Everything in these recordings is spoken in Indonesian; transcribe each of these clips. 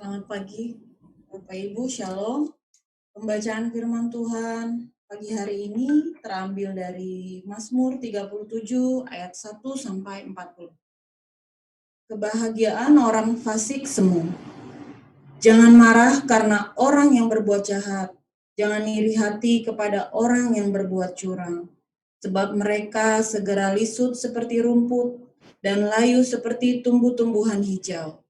Selamat pagi, Bapak Ibu, Shalom. Pembacaan firman Tuhan pagi hari ini terambil dari Mazmur 37 ayat 1 sampai 40. Kebahagiaan orang fasik semu. Jangan marah karena orang yang berbuat jahat. Jangan iri hati kepada orang yang berbuat curang. Sebab mereka segera lisut seperti rumput dan layu seperti tumbuh-tumbuhan hijau.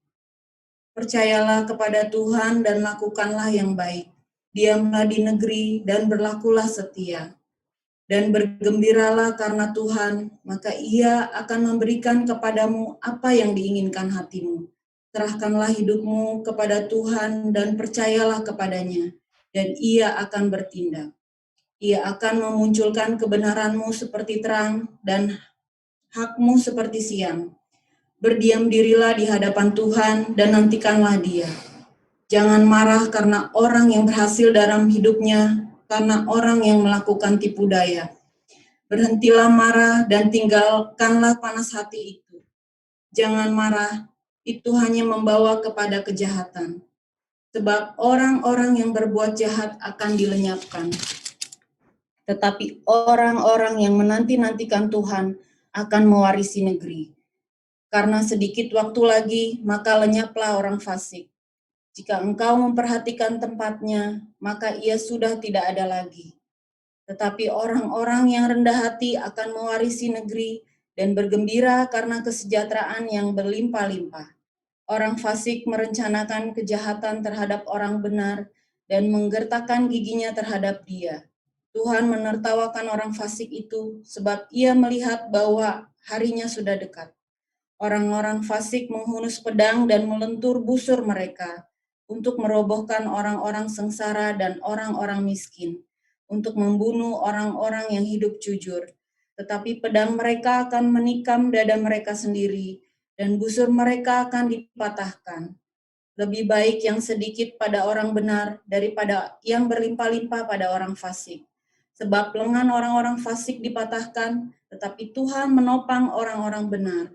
Percayalah kepada Tuhan dan lakukanlah yang baik. Diamlah di negeri dan berlakulah setia. Dan bergembiralah karena Tuhan, maka Ia akan memberikan kepadamu apa yang diinginkan hatimu. Serahkanlah hidupmu kepada Tuhan dan percayalah kepadanya, dan Ia akan bertindak. Ia akan memunculkan kebenaranmu seperti terang dan hakmu seperti siang. Berdiam dirilah di hadapan Tuhan dan nantikanlah Dia. Jangan marah karena orang yang berhasil dalam hidupnya, karena orang yang melakukan tipu daya. Berhentilah marah dan tinggalkanlah panas hati itu. Jangan marah, itu hanya membawa kepada kejahatan. Sebab orang-orang yang berbuat jahat akan dilenyapkan. Tetapi orang-orang yang menanti-nantikan Tuhan akan mewarisi negeri. Karena sedikit waktu lagi, maka lenyaplah orang fasik. Jika engkau memperhatikan tempatnya, maka ia sudah tidak ada lagi. Tetapi orang-orang yang rendah hati akan mewarisi negeri dan bergembira karena kesejahteraan yang berlimpah-limpah. Orang fasik merencanakan kejahatan terhadap orang benar dan menggertakkan giginya terhadap dia. Tuhan menertawakan orang fasik itu sebab ia melihat bahwa harinya sudah dekat. Orang-orang fasik menghunus pedang dan melentur busur mereka untuk merobohkan orang-orang sengsara dan orang-orang miskin, untuk membunuh orang-orang yang hidup jujur. Tetapi pedang mereka akan menikam dada mereka sendiri, dan busur mereka akan dipatahkan. Lebih baik yang sedikit pada orang benar daripada yang berlimpah-limpah pada orang fasik. Sebab lengan orang-orang fasik dipatahkan, tetapi Tuhan menopang orang-orang benar.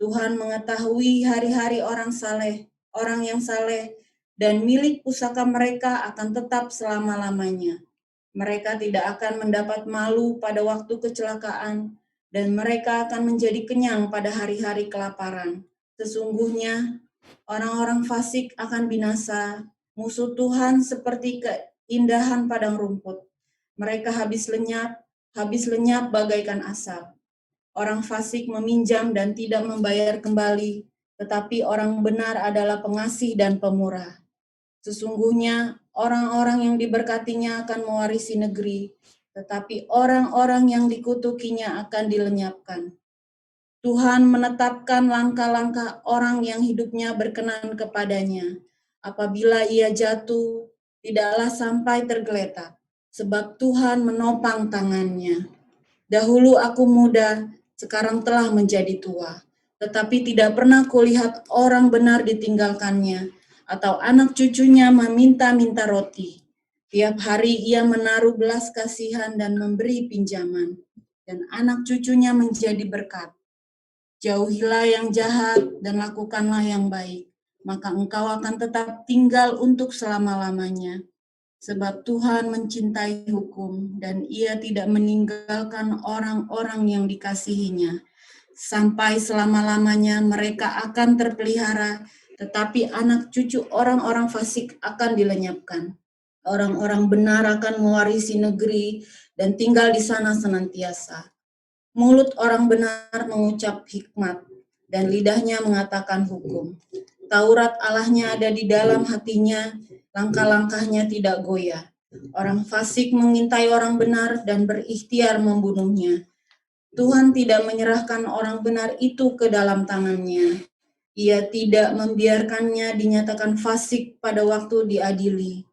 Tuhan mengetahui hari-hari orang saleh, orang yang saleh, dan milik pusaka mereka akan tetap selama-lamanya. Mereka tidak akan mendapat malu pada waktu kecelakaan, dan mereka akan menjadi kenyang pada hari-hari kelaparan. Sesungguhnya, orang-orang fasik akan binasa, musuh Tuhan seperti keindahan padang rumput. Mereka habis lenyap bagaikan asap. Orang fasik meminjam dan tidak membayar kembali, tetapi orang benar adalah pengasih dan pemurah. Sesungguhnya orang-orang yang diberkatinya akan mewarisi negeri, tetapi orang-orang yang dikutukinya akan dilenyapkan. Tuhan menetapkan langkah-langkah orang yang hidupnya berkenan kepadanya. Apabila ia jatuh, tidaklah sampai tergeletak, sebab Tuhan menopang tangannya. Dahulu aku muda, sekarang telah menjadi tua, tetapi tidak pernah kulihat orang benar ditinggalkannya, atau anak cucunya meminta-minta roti. Tiap hari ia menaruh belas kasihan dan memberi pinjaman, dan anak cucunya menjadi berkat. Jauhilah yang jahat dan lakukanlah yang baik, maka engkau akan tetap tinggal untuk selama-lamanya. Sebab Tuhan mencintai hukum dan ia tidak meninggalkan orang-orang yang dikasihinya. Sampai selama-lamanya mereka akan terpelihara, tetapi anak cucu orang-orang fasik akan dilenyapkan. Orang-orang benar akan mewarisi negeri dan tinggal di sana senantiasa. Mulut orang benar mengucap hikmat, dan lidahnya mengatakan hukum. Taurat Allahnya ada di dalam hatinya, langkah-langkahnya tidak goyah. Orang fasik mengintai orang benar dan berikhtiar membunuhnya. Tuhan tidak menyerahkan orang benar itu ke dalam tangannya. Ia tidak membiarkannya dinyatakan fasik pada waktu diadili.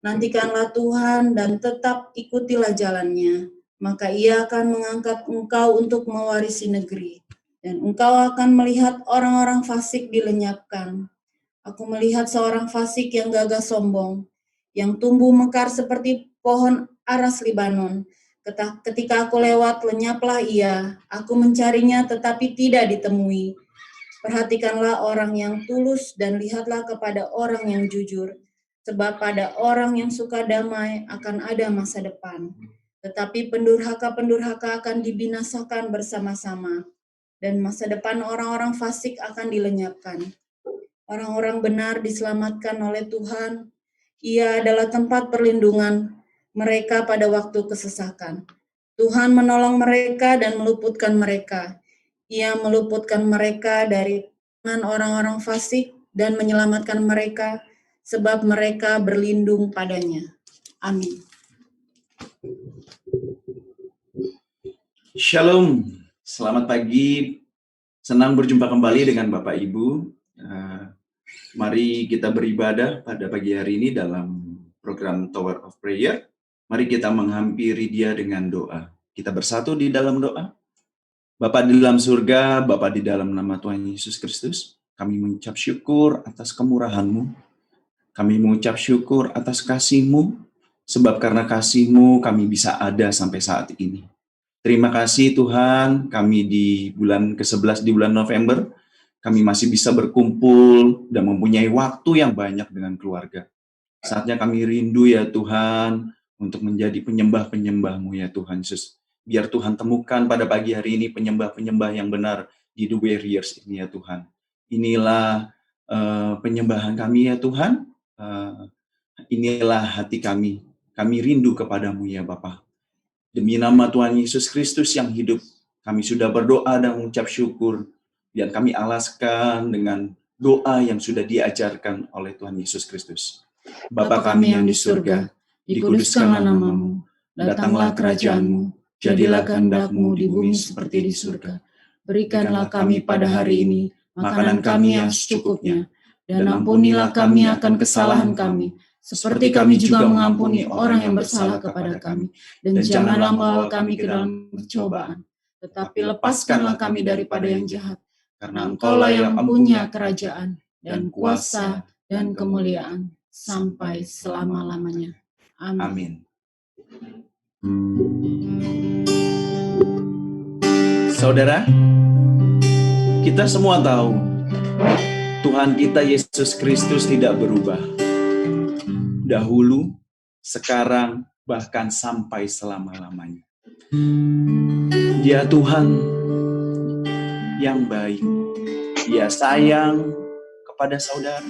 Nantikanlah Tuhan dan tetap ikutilah jalannya, maka ia akan mengangkat engkau untuk mewarisi negeri, dan engkau akan melihat orang-orang fasik dilenyapkan. Aku melihat seorang fasik yang gagah sombong, yang tumbuh mekar seperti pohon aras Libanon. Ketika aku lewat, lenyaplah ia. Aku mencarinya tetapi tidak ditemui. Perhatikanlah orang yang tulus dan lihatlah kepada orang yang jujur, sebab pada orang yang suka damai akan ada masa depan. Tetapi pendurhaka-pendurhaka akan dibinasakan bersama-sama, dan masa depan orang-orang fasik akan dilenyapkan. Orang-orang benar diselamatkan oleh Tuhan. Ia adalah tempat perlindungan mereka pada waktu kesesakan. Tuhan menolong mereka dan meluputkan mereka. Ia meluputkan mereka dari tangan orang-orang fasik dan menyelamatkan mereka, sebab mereka berlindung padanya. Amin. Shalom, selamat pagi. Senang berjumpa kembali dengan Bapak Ibu. Mari kita beribadah pada pagi hari ini dalam program Tower of Prayer. Mari kita menghampiri Dia dengan doa. Kita bersatu di dalam doa. Bapa di dalam surga, Bapa di dalam nama Tuhan Yesus Kristus, kami mengucap syukur atas kemurahan-Mu. Kami mengucap syukur atas kasih-Mu, sebab karena kasih-Mu kami bisa ada sampai saat ini. Terima kasih Tuhan, kami di bulan ke-11 di bulan November, kami masih bisa berkumpul dan mempunyai waktu yang banyak dengan keluarga. Saatnya kami rindu ya Tuhan, untuk menjadi penyembah-penyembah-Mu ya Tuhan Yesus. Biar Tuhan temukan pada pagi hari ini penyembah-penyembah yang benar di The Warriors ini ya Tuhan. Inilah penyembahan kami ya Tuhan, inilah hati kami. Kami rindu kepadamu ya Bapa. Demi nama Tuhan Yesus Kristus yang hidup, kami sudah berdoa dan mengucap syukur. Dan kami alaskan dengan doa yang sudah diajarkan oleh Tuhan Yesus Kristus. Bapa kami yang di surga, dikuduskanlah nama-Mu, datanglah kerajaan-Mu, jadilah kehendak-Mu di bumi seperti di surga. Berikanlah kami pada hari ini makanan kami yang secukupnya, dan ampunilah kami akan kesalahan kami, seperti kami juga mengampuni orang yang bersalah kepada kami. Dan janganlah membawa kami ke dalam percobaan, tetapi lepaskanlah kami daripada yang jahat. Karena Engkaulah yang mempunyai kerajaan, dan kuasa, dan kemuliaan, sampai selama-lamanya. Amin. Saudara, kita semua tahu, Tuhan kita Yesus Kristus tidak berubah. Dahulu, sekarang, bahkan sampai selama-lamanya. Dia Tuhan yang baik. Dia sayang kepada saudara.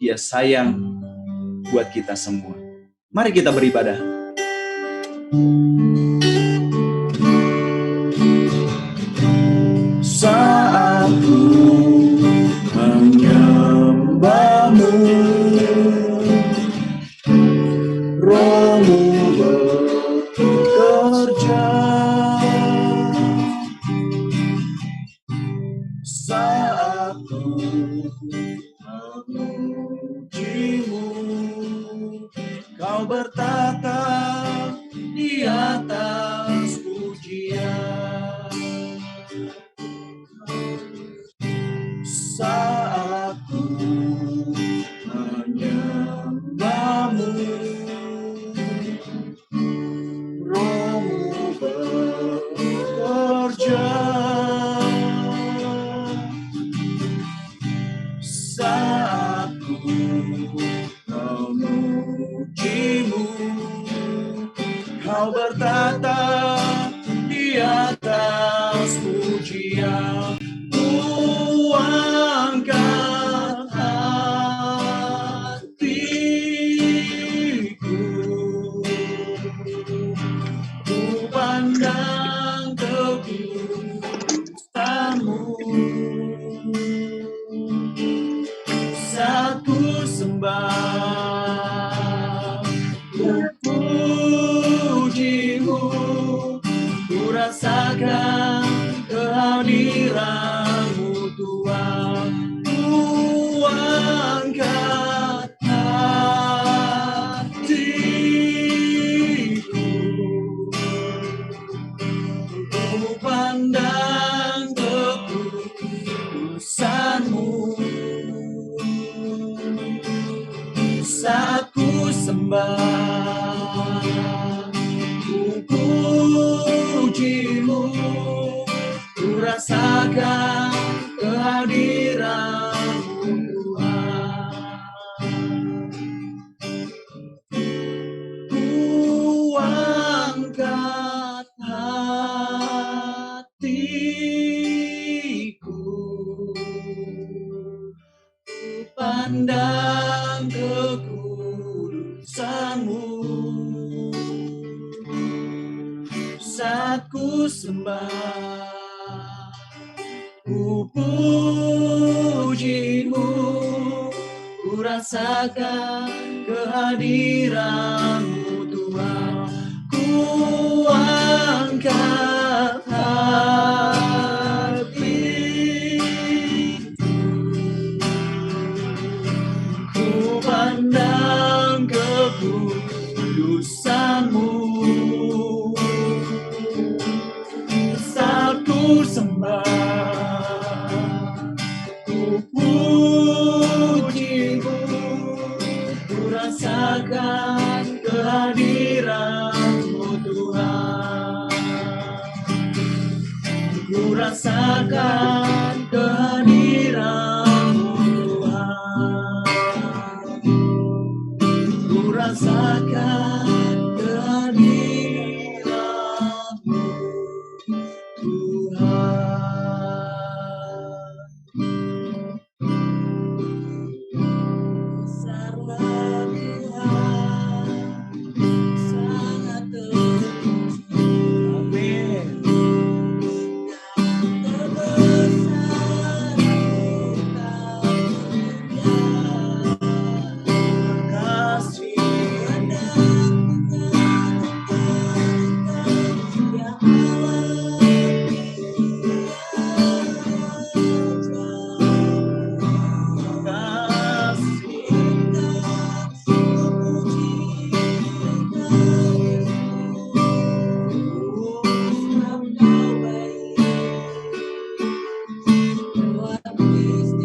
Dia sayang buat kita semua. Mari kita beribadah. Saat ku menyembah-Mu, Roh-Mu bekerja. Saat ku memuji-Mu, Kau bertata di atas pujian. Saat ku menyembah-Mu, Roh-Mu bekerja. Saat ku memuji-Mu, Kau bertata di atas pujian. Ku angkat hatiku, ku pandang kekudusan-Mu. Saat ku sembah, ku puji-Mu, ku rasakan kehadiran-Mu Tuhan. Ku angkat hatiku, ku pandang kekudusan-Mu. Saat ku sembah, ku puji-Mu, ku rasakan kehadiran pandang kekudusan-Mu, saat ku sembah, ku puji-Mu, ku rasakan kehadiran-Mu Tuhan, ku angkat hati, ku pandang kekudusan-Mu, saat ku sembah, ku puji-Mu, ku rasakan kehadiran-Mu Tuhan, ku rasakan kehadiran-Mu Tuhan, ku rasakan kehadiran-Mu Tuhan. Besarlah Tuhan, sangat terpuji. Amin. Yang terbesar Engkau punya. Kasih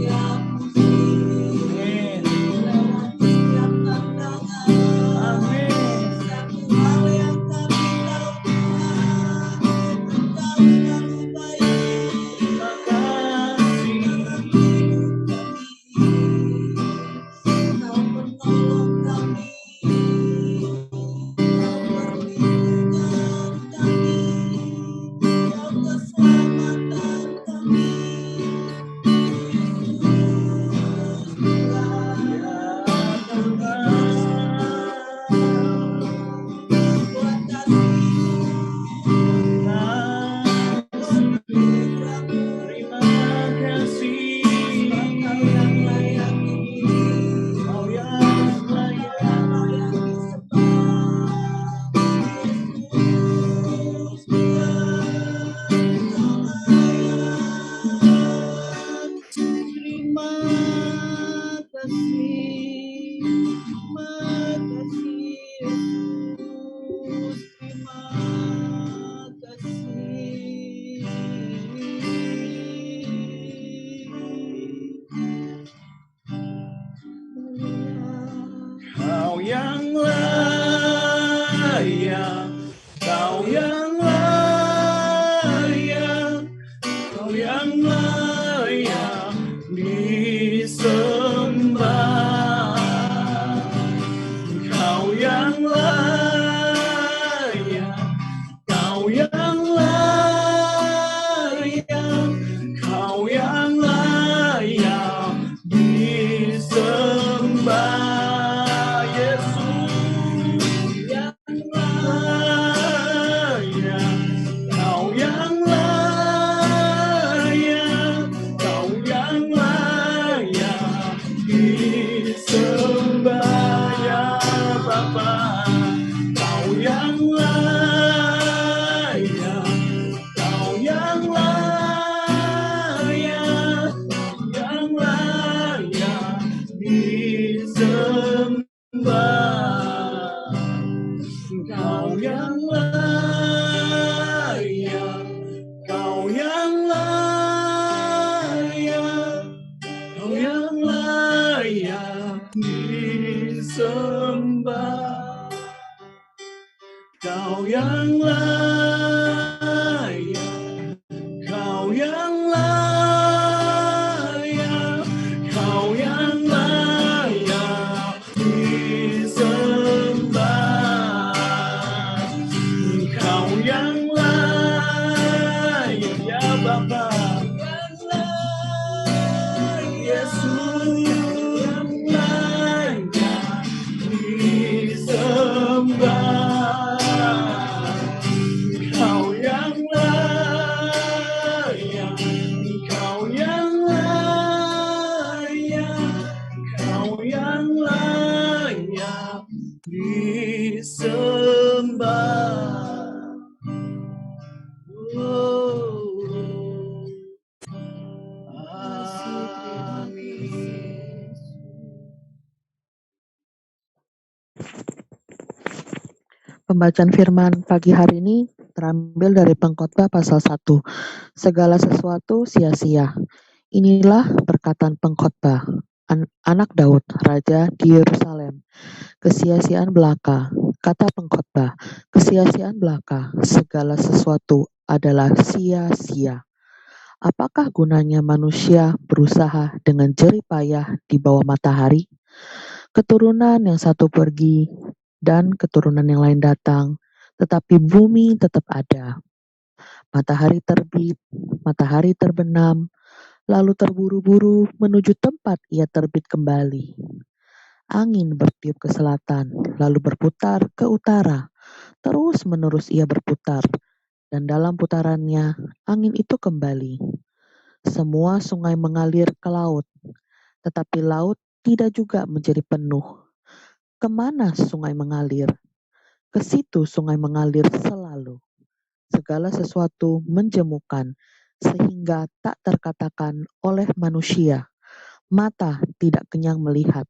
ya Kau yang layak, Kau yang layak, Kau yang layak disembah. Kau yang layak, Kau yang layak, Kau yang layak disembah. Kau yang layak, Kau yang layak, Kau yang layak disembah. Kau yang layak, ya Bapa, Yesus, Pembacaan firman pagi hari ini terambil dari Pengkhotbah pasal 1. Segala sesuatu sia-sia. Inilah perkataan pengkhotbah, anak Daud, raja di Yerusalem. Kesia-siaan belaka. Kata pengkhotbah, kesia-siaan belaka. Segala sesuatu adalah sia-sia. Apakah gunanya manusia berusaha dengan jerih payah di bawah matahari? Keturunan yang satu pergi dan keturunan yang lain datang, tetapi bumi tetap ada. Matahari terbit, matahari terbenam, lalu terburu-buru menuju tempat ia terbit kembali. Angin bertiup ke selatan, lalu berputar ke utara. Terus-menerus ia berputar, dan dalam putarannya angin itu kembali. Semua sungai mengalir ke laut, tetapi laut tidak juga menjadi penuh. Kemana sungai mengalir? Ke situ sungai mengalir selalu. Segala sesuatu menjemukan, sehingga tak terkatakan oleh manusia. Mata tidak kenyang melihat,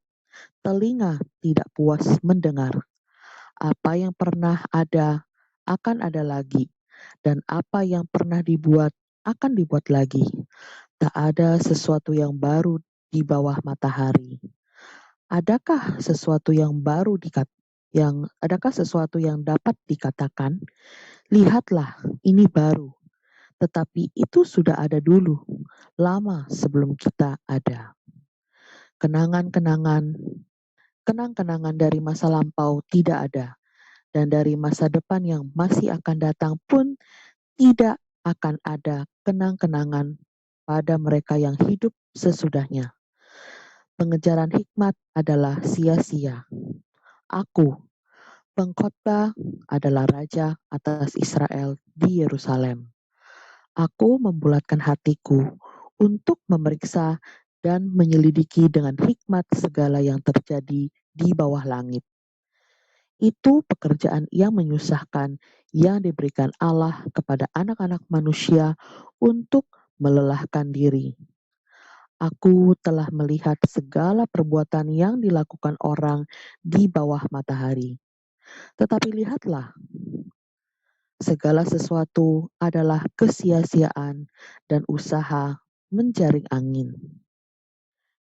telinga tidak puas mendengar. Apa yang pernah ada akan ada lagi, dan apa yang pernah dibuat akan dibuat lagi. Tak ada sesuatu yang baru di bawah matahari. Adakah sesuatu yang dapat dikatakan? Lihatlah, ini baru. Tetapi itu sudah ada dulu, lama sebelum kita ada. Kenang-kenangan dari masa lampau tidak ada, dan dari masa depan yang masih akan datang pun tidak akan ada kenang-kenangan pada mereka yang hidup sesudahnya. Pengejaran hikmat adalah sia-sia. Aku, pengkhotbah, adalah raja atas Israel di Yerusalem. Aku membulatkan hatiku untuk memeriksa dan menyelidiki dengan hikmat segala yang terjadi di bawah langit. Itu pekerjaan yang menyusahkan yang diberikan Allah kepada anak-anak manusia untuk melelahkan diri. Aku telah melihat segala perbuatan yang dilakukan orang di bawah matahari. Tetapi lihatlah, segala sesuatu adalah kesia-siaan dan usaha menjaring angin.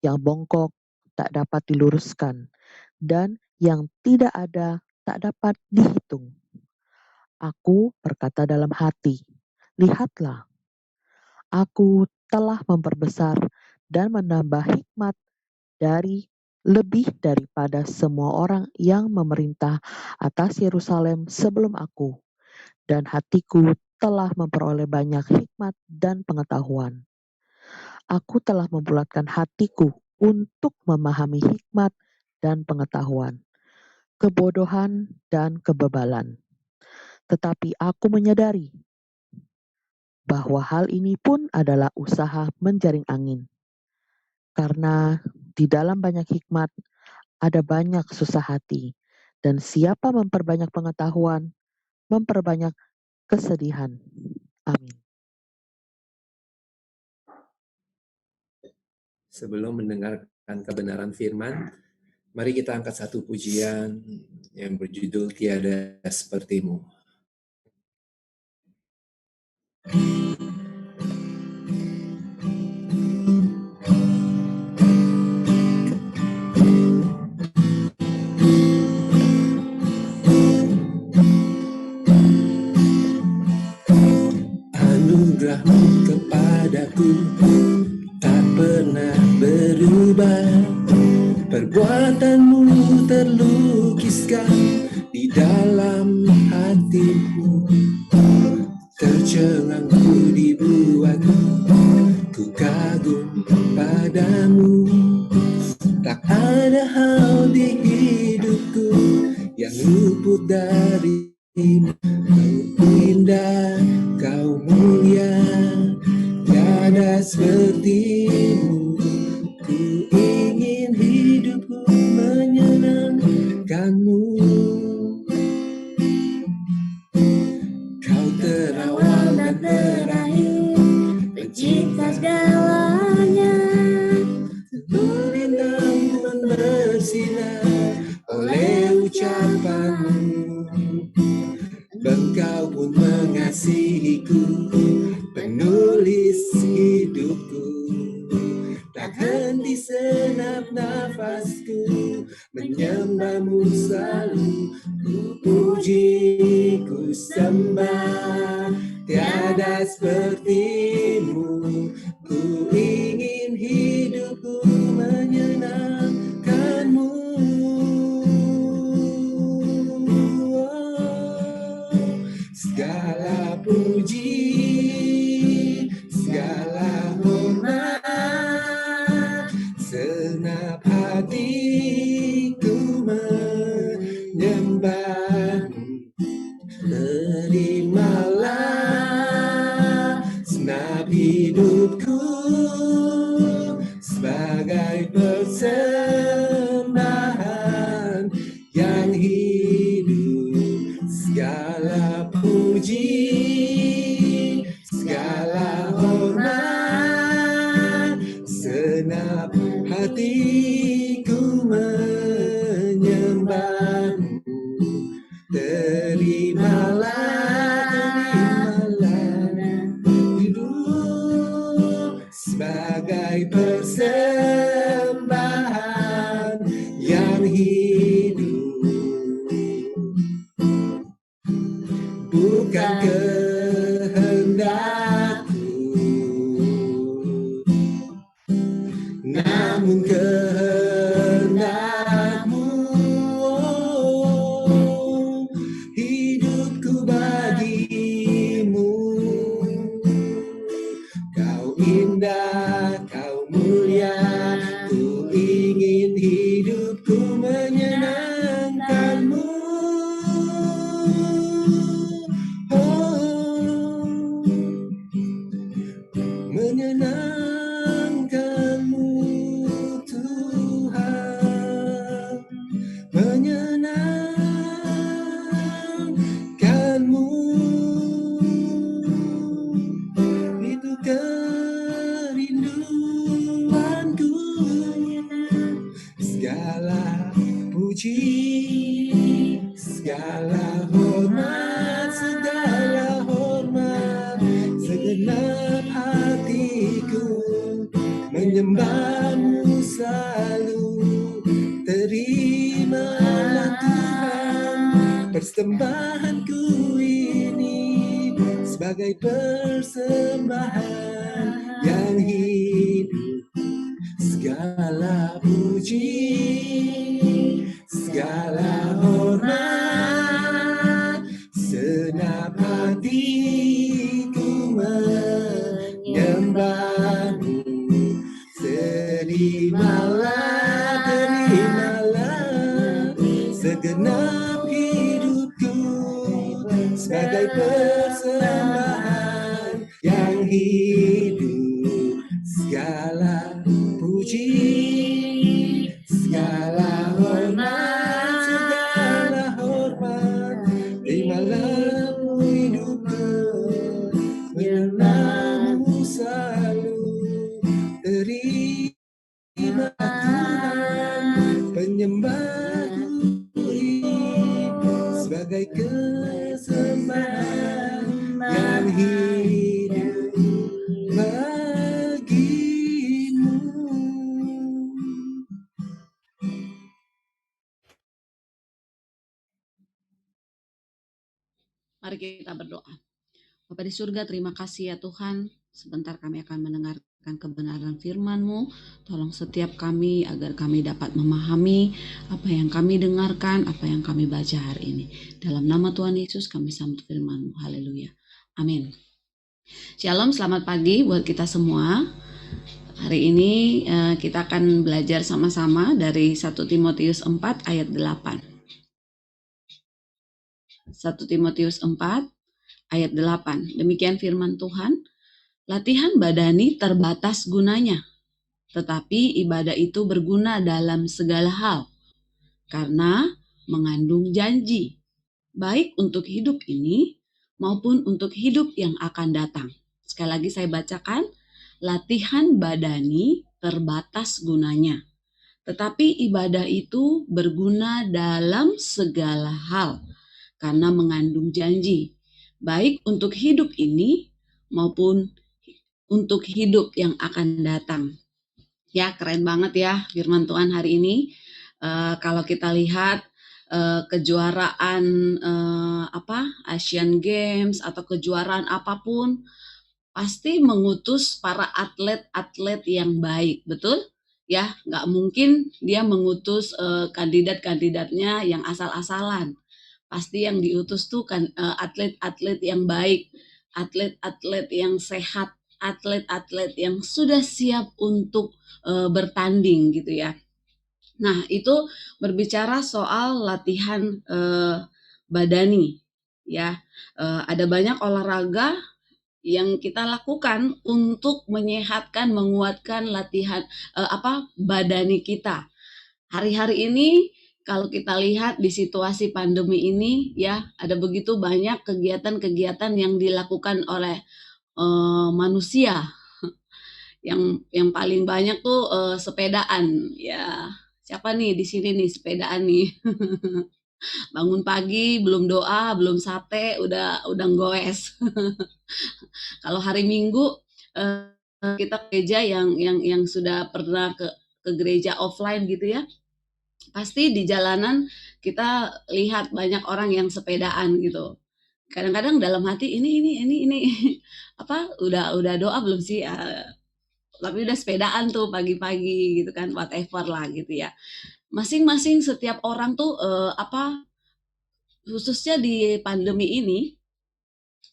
Yang bongkok tak dapat diluruskan, dan yang tidak ada tak dapat dihitung. Aku berkata dalam hati, lihatlah, aku telah memperbesar dan menambah hikmat lebih daripada semua orang yang memerintah atas Yerusalem sebelum aku, dan hatiku telah memperoleh banyak hikmat dan pengetahuan. Aku telah membulatkan hatiku untuk memahami hikmat dan pengetahuan, kebodohan dan kebebalan. Tetapi aku menyadari bahwa hal ini pun adalah usaha menjaring angin. Karena di dalam banyak hikmat ada banyak susah hati, dan siapa memperbanyak pengetahuan, memperbanyak kesedihan. Amin. Sebelum mendengarkan kebenaran firman, mari kita angkat satu pujian yang berjudul Tiada Sepertimu. Anugerahmu kepadaku tak pernah berubah, perbuatanmu terlukiskan di dalam hatiku. Tercengang ku dibuatmu, ku kagum padamu. Tak ada hal di hidupku yang luput darimu. Kau indah, kau mulia, tiada sepertimu. Ku ingin hidupku menyenangkanmu. Kau terawal dan terakhir, pencipta segalanya. Bintang pun bersinar oleh ucapanmu. penulis hidupku, tak henti senap nafasku, menyembahmu selalu, ku puji, ku sembah, tiada sepertimu, ku ingin hidupku menyenangkanmu. Segala puji, segala hormat, senap hatiku menyembahmu. Terimalah senap hidupku sebagai persembahan yang hidup. Segala puji, segala hormat, senap hatiku menyembahmu. Terimalah hidup sebagai persembahan yang hidup. Bukan kehendakku, namun kehendak-Mu. Hidupku bagimu, Kau indah, Kau mulia, ku ingin hidupku menyenangkan-Mu. Menyenangkan-Mu Tuhan, menyenangkan-Mu. Itu kerinduanku. Segala puji, segala hormat, segenap hatiku menyembah-Mu selalu. Terimalah Tuhan persembahanku ini sebagai persembahan yang hidup. Segala puji, segala hormat, senap hatiku menyembah-Mu. Terimalah segenap hidupku sebagai persembahan yang hidup. Segala puji, segala hormat, terimalah hidupku, menyenangkan-Mu selalu. Terima Tuhan penyembah-Ku ini sebagai kesembahan yang hidup bagi-Mu. Mari kita berdoa. Bapa di surga, terima kasih ya Tuhan. Sebentar kami akan mendengarkan kebenaran firman-Mu. Tolong setiap kami agar kami dapat memahami apa yang kami dengarkan, apa yang kami baca hari ini. Dalam nama Tuhan Yesus kami sambut firman-Mu. Haleluya. Amin. Shalom, selamat pagi buat kita semua. Hari ini kita akan belajar sama-sama dari 1 Timotius 4 ayat 8. 1 Timotius 4 ayat 8. Demikian firman Tuhan. Latihan badani terbatas gunanya, tetapi ibadah itu berguna dalam segala hal, karena mengandung janji, baik untuk hidup ini maupun untuk hidup yang akan datang. Sekali lagi saya bacakan, latihan badani terbatas gunanya, tetapi ibadah itu berguna dalam segala hal, karena mengandung janji, baik untuk hidup ini maupun untuk hidup yang akan datang. Ya, keren banget ya firman Tuhan hari ini. Kalau kita lihat kejuaraan Asian Games atau kejuaraan apapun, pasti mengutus para atlet-atlet yang baik, betul? Ya, nggak mungkin dia mengutus kandidat-kandidatnya yang asal-asalan. Pasti yang diutus tuh kan atlet-atlet yang baik, atlet-atlet yang sehat, atlet-atlet yang sudah siap untuk bertanding gitu ya. Nah, itu berbicara soal latihan badani ya. Ada banyak olahraga yang kita lakukan untuk menyehatkan, menguatkan latihan badani kita. Hari-hari ini kalau kita lihat di situasi pandemi ini ya, ada begitu banyak kegiatan-kegiatan yang dilakukan oleh manusia. Yang paling banyak tuh sepedaan ya. Siapa nih di sini nih sepedaan nih? Bangun pagi belum doa, belum sate udah goes. Kalau hari Minggu kita gereja yang sudah pernah ke gereja offline gitu ya, pasti di jalanan kita lihat banyak orang yang sepedaan gitu. Kadang-kadang dalam hati ini udah doa belum sih? Tapi udah sepedaan tuh pagi-pagi gitu kan, whatever lah gitu ya. Masing-masing setiap orang tuh khususnya di pandemi ini,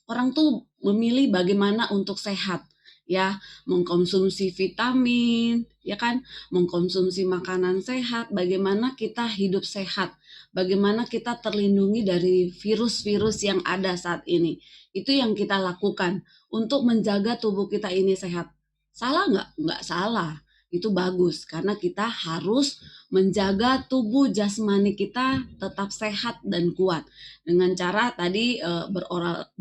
orang tuh memilih bagaimana untuk sehat ya, mengkonsumsi vitamin ya kan, mengkonsumsi makanan sehat, bagaimana kita hidup sehat, bagaimana kita terlindungi dari virus-virus yang ada saat ini. Itu yang kita lakukan untuk menjaga tubuh kita ini sehat. Salah nggak? Nggak salah. Itu bagus karena kita harus menjaga tubuh jasmani kita tetap sehat dan kuat dengan cara tadi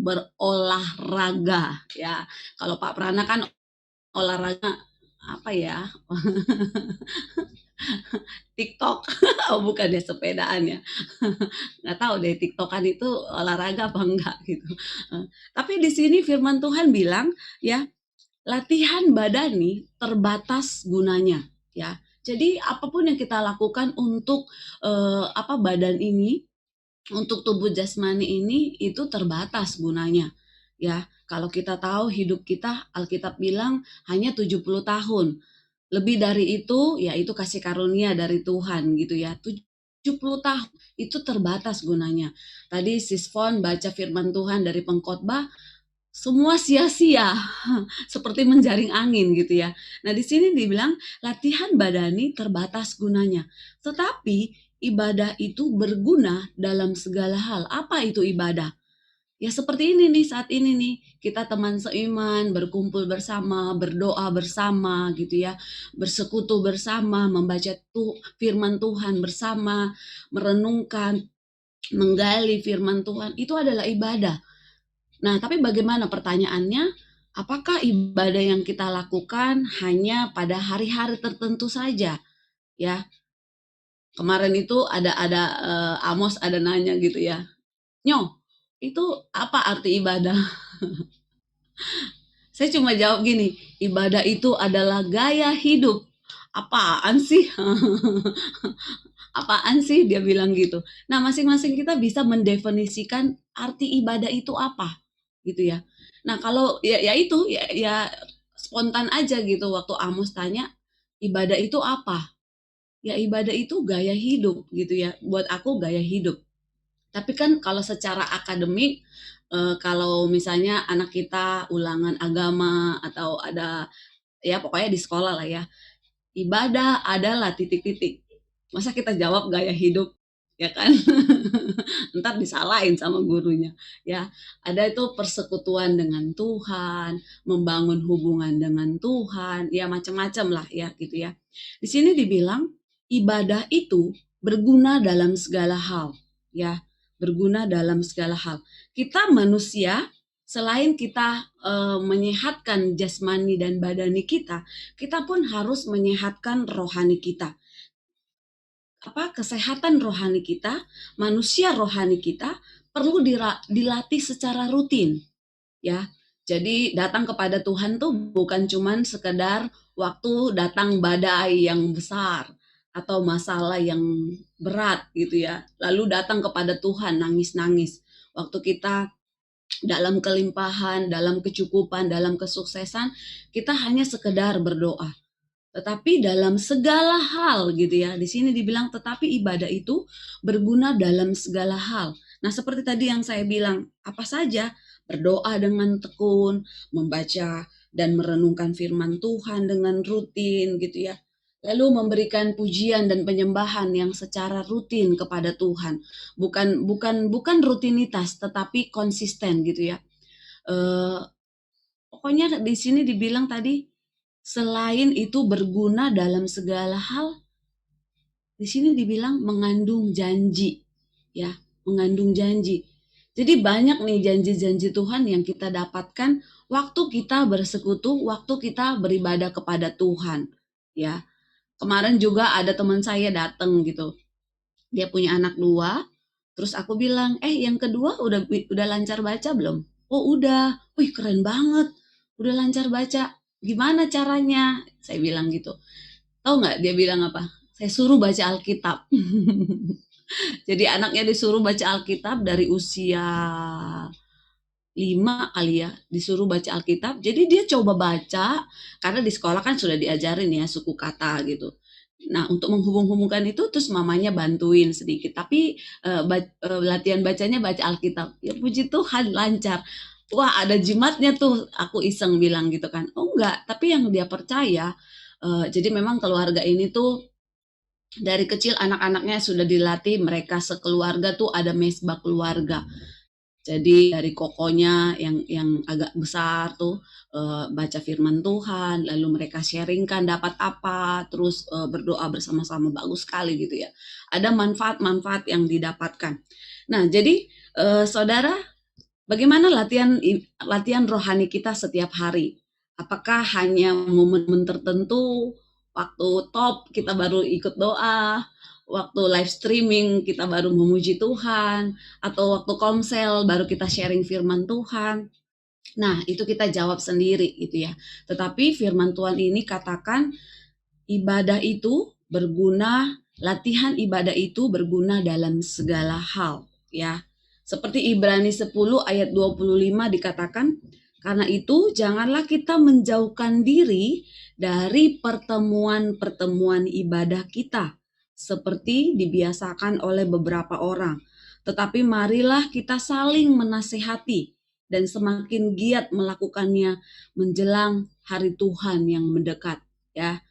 berolahraga ya. Kalau Pak Prana kan olahraga apa ya? TikTok. Oh bukan deh, sepedaan ya. Nggak tahu deh TikTokan itu olahraga apa enggak gitu. Tapi di sini firman Tuhan bilang ya, latihan badani terbatas gunanya ya. Jadi apapun yang kita lakukan untuk badan ini, untuk tubuh jasmani ini itu terbatas gunanya. Ya, kalau kita tahu hidup kita, Alkitab bilang hanya 70 tahun. Lebih dari itu, ya itu kasih karunia dari Tuhan gitu ya. 70 tahun itu terbatas gunanya. Tadi Sisfon baca firman Tuhan dari pengkhotbah, semua sia-sia, seperti menjaring angin gitu ya. Nah, di sini dibilang latihan badani terbatas gunanya. Tetapi ibadah itu berguna dalam segala hal. Apa itu ibadah? Ya seperti ini nih, saat ini nih, kita teman seiman, berkumpul bersama, berdoa bersama gitu ya, bersekutu bersama, membaca firman Tuhan bersama, merenungkan, menggali firman Tuhan, itu adalah ibadah. Nah, tapi bagaimana pertanyaannya? Apakah ibadah yang kita lakukan hanya pada hari-hari tertentu saja? Ya, kemarin itu ada Amos ada nanya gitu ya, Nyo, itu apa arti ibadah? Saya cuma jawab gini, ibadah itu adalah gaya hidup. Apaan sih? Apaan sih dia bilang gitu. Nah, masing-masing kita bisa mendefinisikan arti ibadah itu apa, gitu ya. Nah, kalau ya itu ya spontan aja gitu waktu Amos tanya, ibadah itu apa? Ya ibadah itu gaya hidup gitu ya. Buat aku gaya hidup. Tapi kan kalau secara akademik, kalau misalnya anak kita ulangan agama atau ada ya pokoknya di sekolah lah ya, ibadah adalah titik-titik. Masa kita jawab gaya hidup, ya kan? Ntar disalahin sama gurunya. Ya, ada itu persekutuan dengan Tuhan, membangun hubungan dengan Tuhan, ya macam-macam lah ya gitu ya. Di sini dibilang ibadah itu berguna dalam segala hal, ya, berguna dalam segala hal. Kita manusia selain kita menyehatkan jasmani dan badani kita pun harus menyehatkan rohani kita. Kesehatan rohani kita, manusia rohani kita perlu dilatih secara rutin, ya. Jadi datang kepada Tuhan tuh bukan cuman sekedar waktu datang badai yang besar atau masalah yang berat gitu ya. Lalu datang kepada Tuhan nangis-nangis. Waktu kita dalam kelimpahan, dalam kecukupan, dalam kesuksesan, kita hanya sekedar berdoa. Tetapi dalam segala hal gitu ya. Di sini dibilang tetapi ibadah itu berguna dalam segala hal. Nah, seperti tadi yang saya bilang, apa saja? Berdoa dengan tekun, membaca dan merenungkan firman Tuhan dengan rutin gitu ya. Lalu memberikan pujian dan penyembahan yang secara rutin kepada Tuhan. Bukan rutinitas tetapi konsisten gitu ya. Pokoknya di sini dibilang tadi selain itu berguna dalam segala hal, di sini dibilang mengandung janji, ya, mengandung janji. Jadi banyak nih janji-janji Tuhan yang kita dapatkan waktu kita bersekutu, waktu kita beribadah kepada Tuhan, ya. Kemarin juga ada teman saya datang gitu. Dia punya anak 2, terus aku bilang, yang kedua udah lancar baca belum? Oh udah, wih keren banget, udah lancar baca. Gimana caranya? Saya bilang gitu. Tahu nggak dia bilang apa? Saya suruh baca Alkitab. Jadi anaknya disuruh baca Alkitab dari usia 5 kali ya, disuruh baca Alkitab. Jadi dia coba baca, karena di sekolah kan sudah diajarin ya suku kata gitu. Nah, untuk menghubung-hubungkan itu terus mamanya bantuin sedikit. Tapi latihan bacanya baca Alkitab. Ya puji Tuhan lancar. Wah, ada jimatnya tuh. Aku iseng bilang gitu kan. Oh enggak, tapi yang dia percaya, jadi memang keluarga ini tuh dari kecil anak-anaknya sudah dilatih, mereka sekeluarga tuh ada mesbah keluarga. Jadi dari kokonya yang agak besar tuh baca firman Tuhan, lalu mereka sharingkan dapat apa, terus berdoa bersama-sama, bagus sekali gitu ya. Ada manfaat-manfaat yang didapatkan. Nah, jadi saudara, bagaimana latihan rohani kita setiap hari? Apakah hanya momen-momen tertentu, waktu top kita baru ikut doa, waktu live streaming kita baru memuji Tuhan, atau waktu komsel baru kita sharing firman Tuhan? Nah, itu kita jawab sendiri gitu ya. Tetapi firman Tuhan ini katakan ibadah itu berguna, latihan ibadah itu berguna dalam segala hal ya. Seperti Ibrani 10 ayat 25 dikatakan, karena itu janganlah kita menjauhkan diri dari pertemuan-pertemuan ibadah kita seperti dibiasakan oleh beberapa orang. Tetapi marilah kita saling menasehati dan semakin giat melakukannya menjelang hari Tuhan yang mendekat. Ya,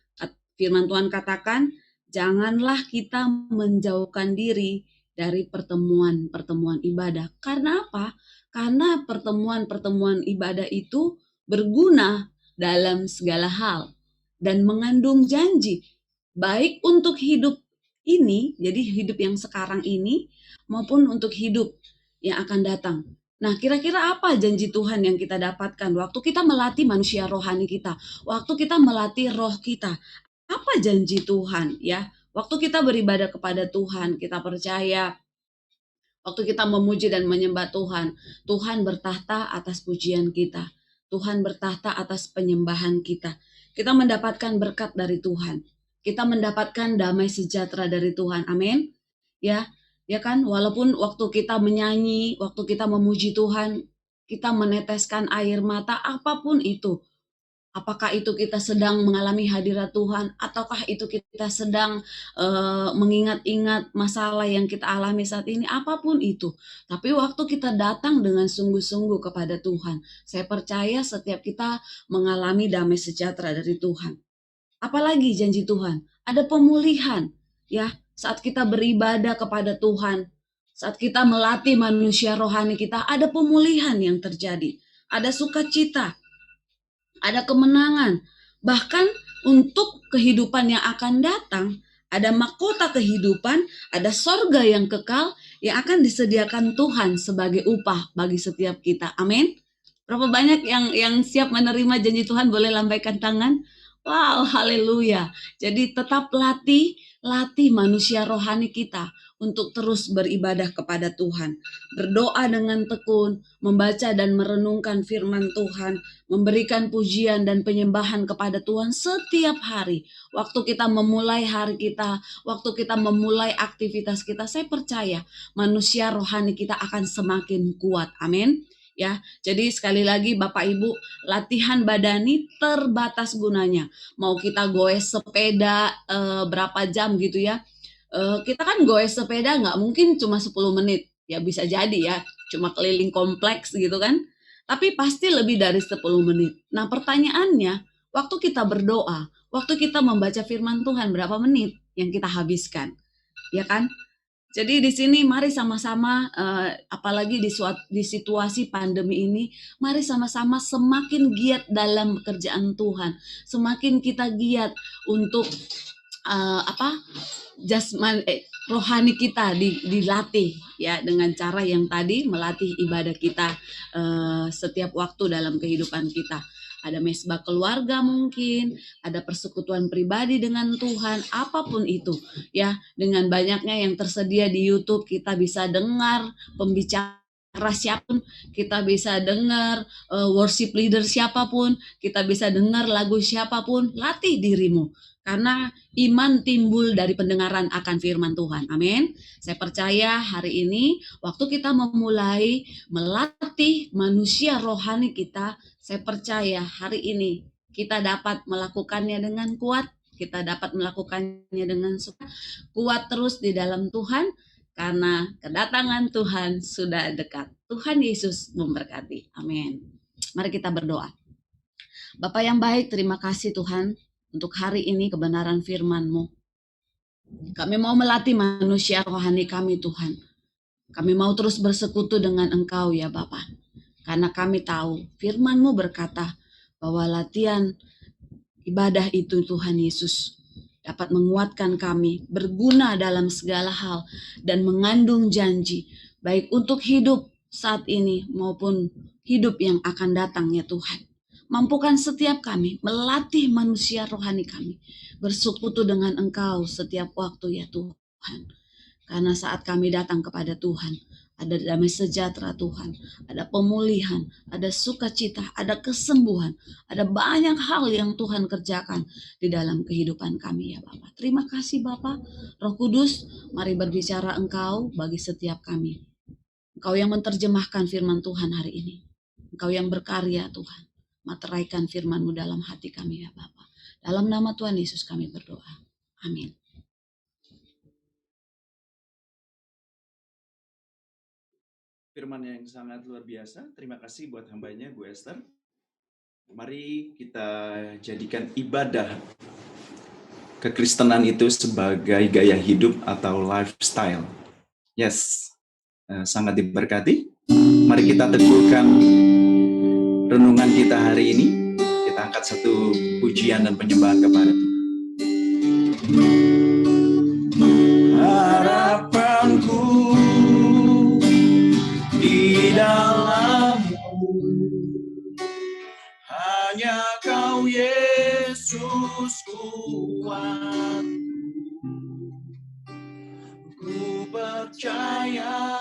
firman Tuhan katakan, janganlah kita menjauhkan diri dari pertemuan-pertemuan ibadah. Karena apa? Karena pertemuan-pertemuan ibadah itu berguna dalam segala hal dan mengandung janji, baik untuk hidup ini, jadi hidup yang sekarang ini, maupun untuk hidup yang akan datang. Nah, kira-kira apa janji Tuhan yang kita dapatkan waktu kita melatih manusia rohani kita, waktu kita melatih roh kita? Apa janji Tuhan ya? Waktu kita beribadah kepada Tuhan, kita percaya, waktu kita memuji dan menyembah Tuhan, Tuhan bertahta atas pujian kita. Tuhan bertahta atas penyembahan kita. Kita mendapatkan berkat dari Tuhan. Kita mendapatkan damai sejahtera dari Tuhan. Amin. Ya, ya kan? Walaupun waktu kita menyanyi, waktu kita memuji Tuhan, kita meneteskan air mata, apapun itu. Apakah itu kita sedang mengalami hadirat Tuhan, ataukah itu kita sedang mengingat-ingat masalah yang kita alami saat ini, apapun itu. Tapi waktu kita datang dengan sungguh-sungguh kepada Tuhan, saya percaya setiap kita mengalami damai sejahtera dari Tuhan. Apalagi janji Tuhan, ada pemulihan ya saat kita beribadah kepada Tuhan, saat kita melatih manusia rohani kita, ada pemulihan yang terjadi, ada sukacita, ada kemenangan. Bahkan untuk kehidupan yang akan datang, ada mahkota kehidupan, ada sorga yang kekal yang akan disediakan Tuhan sebagai upah bagi setiap kita. Amin. Berapa banyak yang siap menerima janji Tuhan? Boleh lambaikan tangan. Wow, haleluya. Jadi tetap latih manusia rohani kita untuk terus beribadah kepada Tuhan. Berdoa dengan tekun, membaca dan merenungkan firman Tuhan, memberikan pujian dan penyembahan kepada Tuhan setiap hari. Waktu kita memulai hari kita, waktu kita memulai aktivitas kita, saya percaya manusia rohani kita akan semakin kuat. Amin. Ya, jadi sekali lagi Bapak Ibu, latihan badani terbatas gunanya. Mau kita goes sepeda berapa jam gitu ya. Kita kan goes sepeda nggak mungkin cuma 10 menit. Ya bisa jadi ya, cuma keliling kompleks gitu kan. Tapi pasti lebih dari 10 menit. Nah pertanyaannya, waktu kita berdoa, waktu kita membaca firman Tuhan berapa menit yang kita habiskan? Ya kan? Jadi di sini mari sama-sama, apalagi di situasi pandemi ini, mari sama-sama semakin giat dalam pekerjaan Tuhan, semakin kita giat untuk rohani kita dilatih ya dengan cara yang tadi melatih ibadah kita setiap waktu dalam kehidupan kita. Ada mesbah keluarga mungkin, ada persekutuan pribadi dengan Tuhan, apapun itu ya. Dengan banyaknya yang tersedia di YouTube, kita bisa dengar pembicara siapapun, kita bisa dengar worship leader siapapun, kita bisa dengar lagu siapapun. Latih dirimu, karena iman timbul dari pendengaran akan firman Tuhan. Amin. Saya percaya hari ini waktu kita memulai melatih manusia rohani kita, saya percaya hari ini kita dapat melakukannya dengan kuat, kita dapat melakukannya dengan suka, kuat terus di dalam Tuhan, karena kedatangan Tuhan sudah dekat. Tuhan Yesus memberkati. Amin. Mari kita berdoa. Bapa yang baik, terima kasih Tuhan untuk hari ini kebenaran firman-Mu. Kami mau melatih manusia rohani kami Tuhan. Kami mau terus bersekutu dengan Engkau ya Bapa. Karena kami tahu firman-Mu berkata bahwa latihan ibadah itu Tuhan Yesus dapat menguatkan kami, berguna dalam segala hal, dan mengandung janji, baik untuk hidup saat ini maupun hidup yang akan datang ya Tuhan. Mampukan setiap kami melatih manusia rohani kami, bersekutu dengan Engkau setiap waktu ya Tuhan. Karena saat kami datang kepada Tuhan, ada damai sejahtera Tuhan, ada pemulihan, ada sukacita, ada kesembuhan, ada banyak hal yang Tuhan kerjakan di dalam kehidupan kami ya Bapak. Terima kasih Bapak. Roh Kudus, mari berbicara Engkau bagi setiap kami. Engkau yang menerjemahkan firman Tuhan hari ini. Engkau yang berkarya Tuhan. Materaikan firman-Mu dalam hati kami ya Bapak. Dalam nama Tuhan Yesus kami berdoa. Amin. Firman yang sangat luar biasa. Terima kasih buat hambanya, Bu Esther. Mari kita jadikan ibadah kekristenan itu sebagai gaya hidup atau lifestyle. Yes, sangat diberkati. Mari kita teguhkan renungan kita hari ini. Kita angkat satu pujian dan penyembahan kepada Tuhan. Harapanku di dalam-Mu, hanya Kau Yesus kuat. Ku percaya,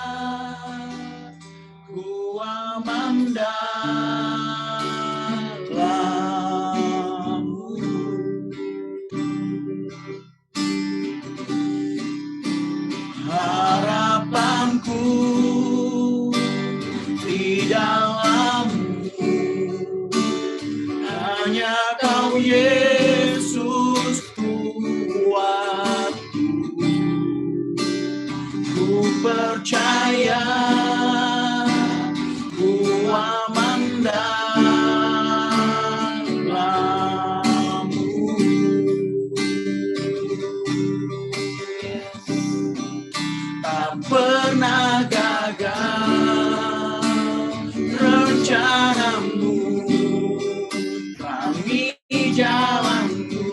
ku aman dalam-Mu. Harapanku di dalam-Mu, hanya Kau Yesus kuat. Ku percaya, ku aman dalam-Mu. Tak pernah gagal rencana-Mu, kami jalan-Mu,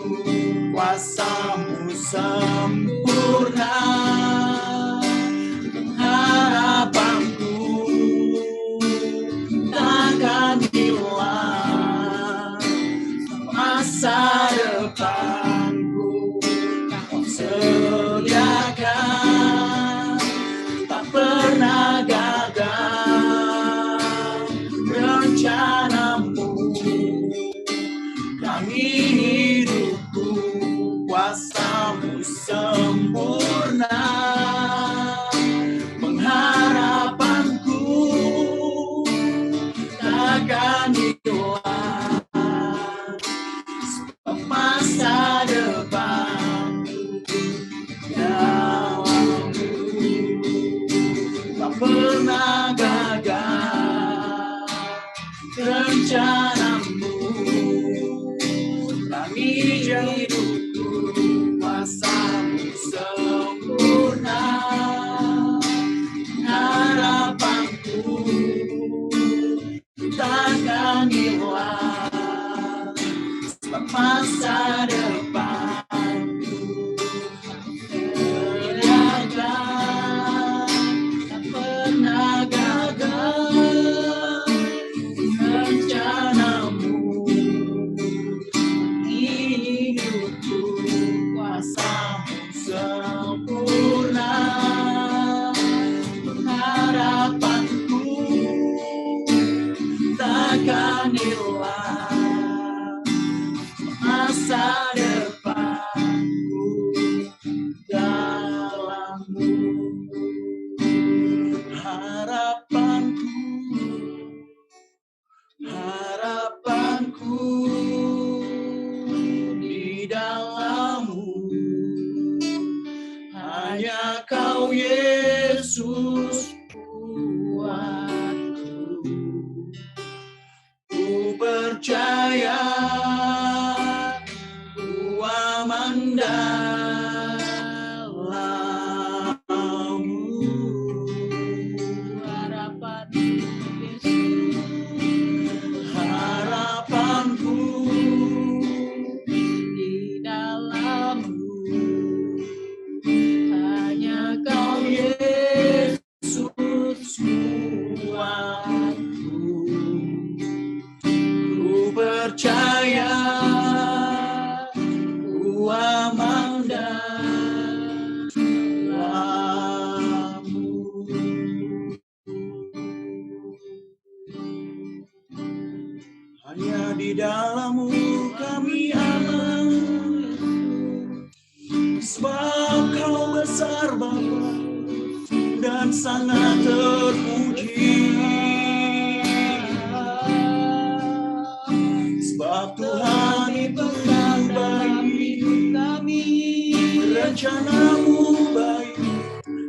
kuasa-Mu sempurna. Harapanku takkan hilang masa depanku Kau sediakan, tak pernah gagal rencanamu. Kami hidupku, kuasamu sempurna. Pengharapanku takkan hilang, sebab masa depanku dalammu. Tak pernah gagal rencanamu. Kami hidupku, kuasamu sempurna. Harapanku takkan hilang, sebab masa depanku terjaga, tak pernah gagal rencanamu. Hidupku, kuasamu sempurna. Harapanku takkan hilang, masa depanku dalammu. Harapanku di dalammu. Hanya Kau Yesus kuatku. Ku percaya, ku aman dalam-Mu. Harapan Yesus, harapanku di dalam-Mu. Hanya Kau Yesus kuatku. Ku percaya, ku aman dalam-Mu. Hanya di dalam-Mu kami aman, sebab Kau besar Bapa dan sangat terpuji. Sebab Tuhan itu baik, rencana-Mu baik,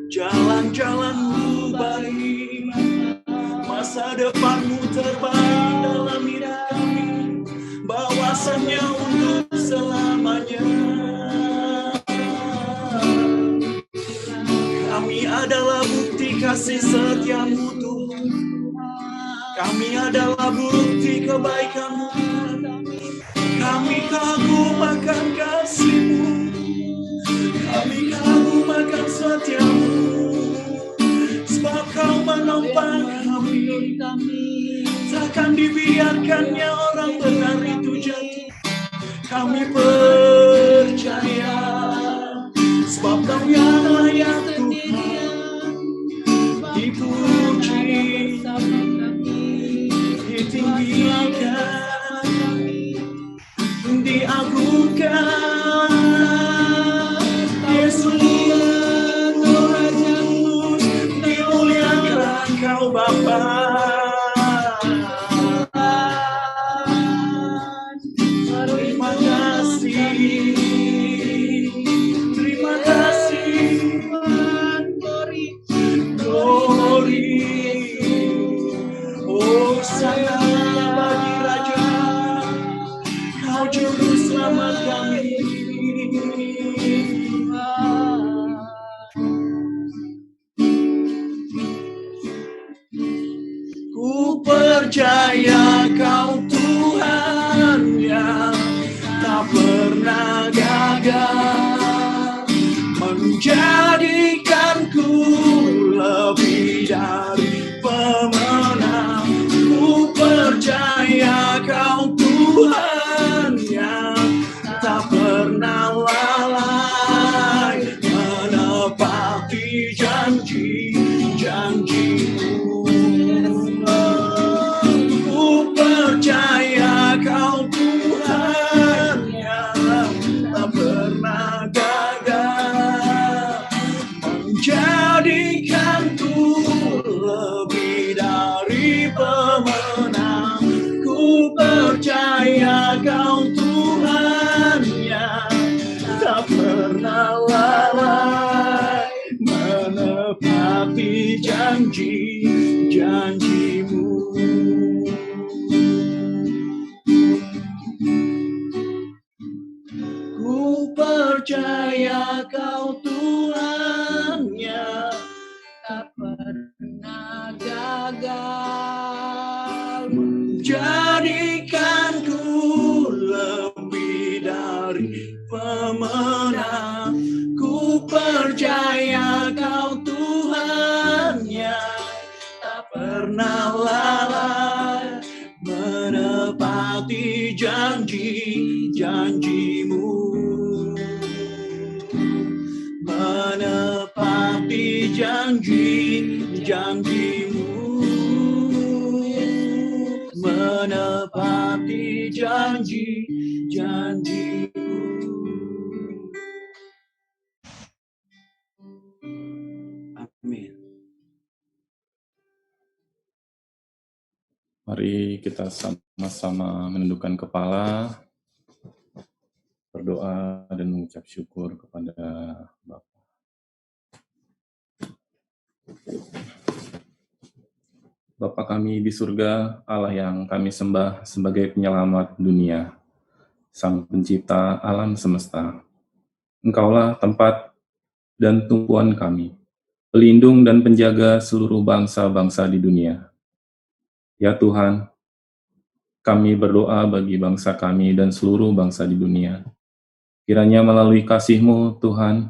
jalan-jalan-Mu baik, masa depan-Mu terbaik dalam hidup kami, bahwasannya untuk selamanya. Kami adalah bukti kasih setia-Mu Tuhan. Kami adalah bukti kebaikan-Mu. Kami kagum akan kasih-Mu. Kami kagum akan setia-Mu. Sebab Kau menopang kami. Takkan dibiarkannya orang benar itu jatuh. Kami percaya, sebab Kau yang layak Tuhan dipuji, ditinggikan, diagungkan. Yesus, dimuliakan Kau Bapa. Terima kasih, terima kasih. Glory, oh sana bagi Raja, Kau juru selamat kami. Ku percaya Kau Tuhan yang tak pernah gagal menjadikanku lebih dari pemenang. Ku percaya Kau Tuhan yang tak pernah lalai menepati janji-janji-Mu. Ku percaya Kau Tuhan yang tak pernah gagal menjadikanku lebih dari pemenang. Ku percaya Kau Tuhan yang tak pernah lalai menepati janji-janji-Mu. Ku percaya Kau Tuhan yang tak pernah gagal menjadikanku lebih dari pemenang. Ku percaya Kau Tuhan yang tak pernah lalai menepati janji-janji-Mu. Menepati janji-janji-Mu. Menepati janji-janji-Mu. Amin. Mari kita sama-sama menundukkan kepala, berdoa dan mengucap syukur kepada Bapa. Bapa kami di surga, Allah yang kami sembah sebagai penyelamat dunia, Sang Pencipta alam semesta. Engkaulah tempat dan tumpuan kami, pelindung dan penjaga seluruh bangsa-bangsa di dunia. Ya Tuhan, kami berdoa bagi bangsa kami dan seluruh bangsa di dunia. Kiranya melalui kasih-Mu, Tuhan,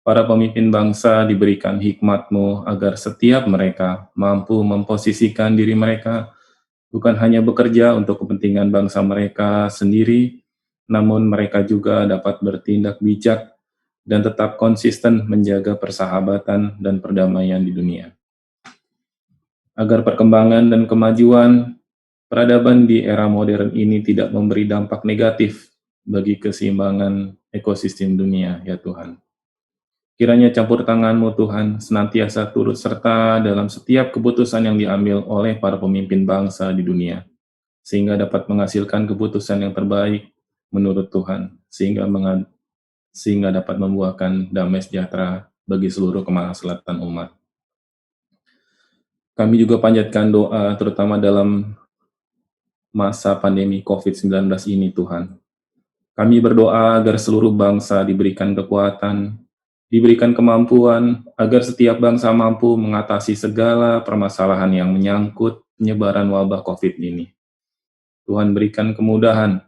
para pemimpin bangsa diberikan hikmat-Mu agar setiap mereka mampu memposisikan diri mereka bukan hanya bekerja untuk kepentingan bangsa mereka sendiri, namun mereka juga dapat bertindak bijak dan tetap konsisten menjaga persahabatan dan perdamaian di dunia. Agar perkembangan dan kemajuan peradaban di era modern ini tidak memberi dampak negatif bagi keseimbangan ekosistem dunia, ya Tuhan. Kiranya campur tangan-Mu, Tuhan, senantiasa turut serta dalam setiap keputusan yang diambil oleh para pemimpin bangsa di dunia, sehingga dapat menghasilkan keputusan yang terbaik menurut Tuhan, sehingga dapat membuahkan damai sejahtera bagi seluruh kemaslahatan umat. Kami juga panjatkan doa, terutama dalam masa pandemi COVID-19 ini, Tuhan. Kami berdoa agar seluruh bangsa diberikan kekuatan, diberikan kemampuan, agar setiap bangsa mampu mengatasi segala permasalahan yang menyangkut penyebaran wabah COVID ini. Tuhan berikan kemudahan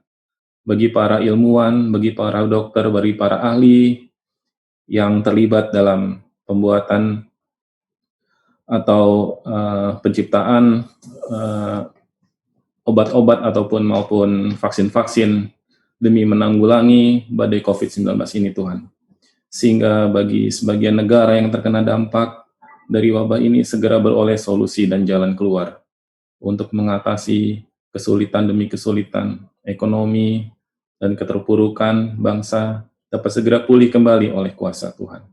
bagi para ilmuwan, bagi para dokter, bagi para ahli yang terlibat dalam pembuatan atau penciptaan obat-obat maupun vaksin-vaksin demi menanggulangi badai COVID-19 ini, Tuhan. Sehingga bagi sebagian negara yang terkena dampak dari wabah ini segera beroleh solusi dan jalan keluar untuk mengatasi kesulitan demi kesulitan ekonomi dan keterpurukan bangsa dapat segera pulih kembali oleh kuasa Tuhan.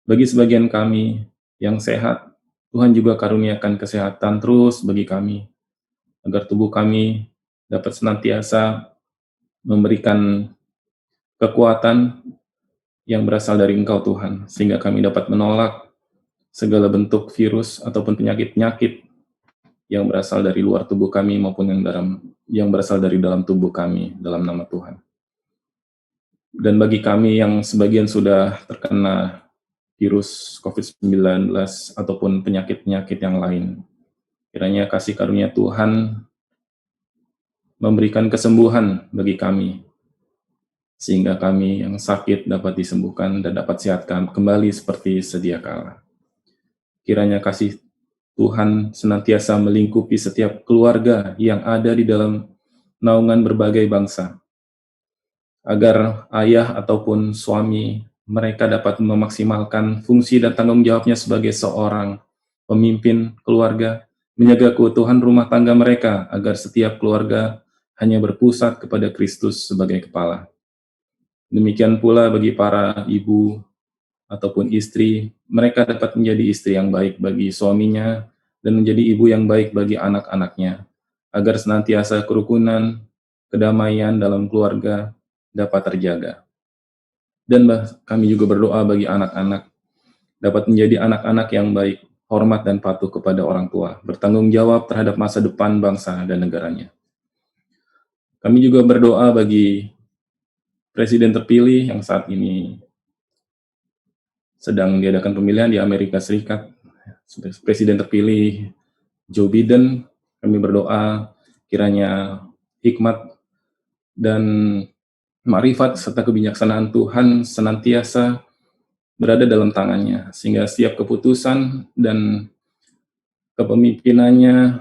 Bagi sebagian kami yang sehat, Tuhan juga karuniakan kesehatan terus bagi kami, agar tubuh kami dapat senantiasa memberikan kekuatan yang berasal dari Engkau, Tuhan, sehingga kami dapat menolak segala bentuk virus ataupun penyakit-penyakit yang berasal dari luar tubuh kami maupun yang berasal dari dalam tubuh kami, dalam nama Tuhan. Dan bagi kami yang sebagian sudah terkena virus COVID-19 ataupun penyakit-penyakit yang lain, kiranya kasih karunia Tuhan memberikan kesembuhan bagi kami, sehingga kami yang sakit dapat disembuhkan dan dapat sehat kembali seperti sedia kala. Kiranya kasih Tuhan senantiasa melingkupi setiap keluarga yang ada di dalam naungan berbagai bangsa, agar ayah ataupun suami mereka dapat memaksimalkan fungsi dan tanggung jawabnya sebagai seorang pemimpin keluarga, menjaga keutuhan rumah tangga mereka agar setiap keluarga hanya berpusat kepada Kristus sebagai kepala. Demikian pula bagi para ibu ataupun istri, mereka dapat menjadi istri yang baik bagi suaminya dan menjadi ibu yang baik bagi anak-anaknya, agar senantiasa kerukunan, kedamaian dalam keluarga dapat terjaga. Dan kami juga berdoa bagi anak-anak, dapat menjadi anak-anak yang baik, hormat dan patuh kepada orang tua, bertanggung jawab terhadap masa depan bangsa dan negaranya. Kami juga berdoa bagi Presiden terpilih yang saat ini sedang diadakan pemilihan di Amerika Serikat, Presiden terpilih Joe Biden. Kami berdoa kiranya hikmat dan ma'rifat serta kebijaksanaan Tuhan senantiasa berada dalam tangannya, sehingga setiap keputusan dan kepemimpinannya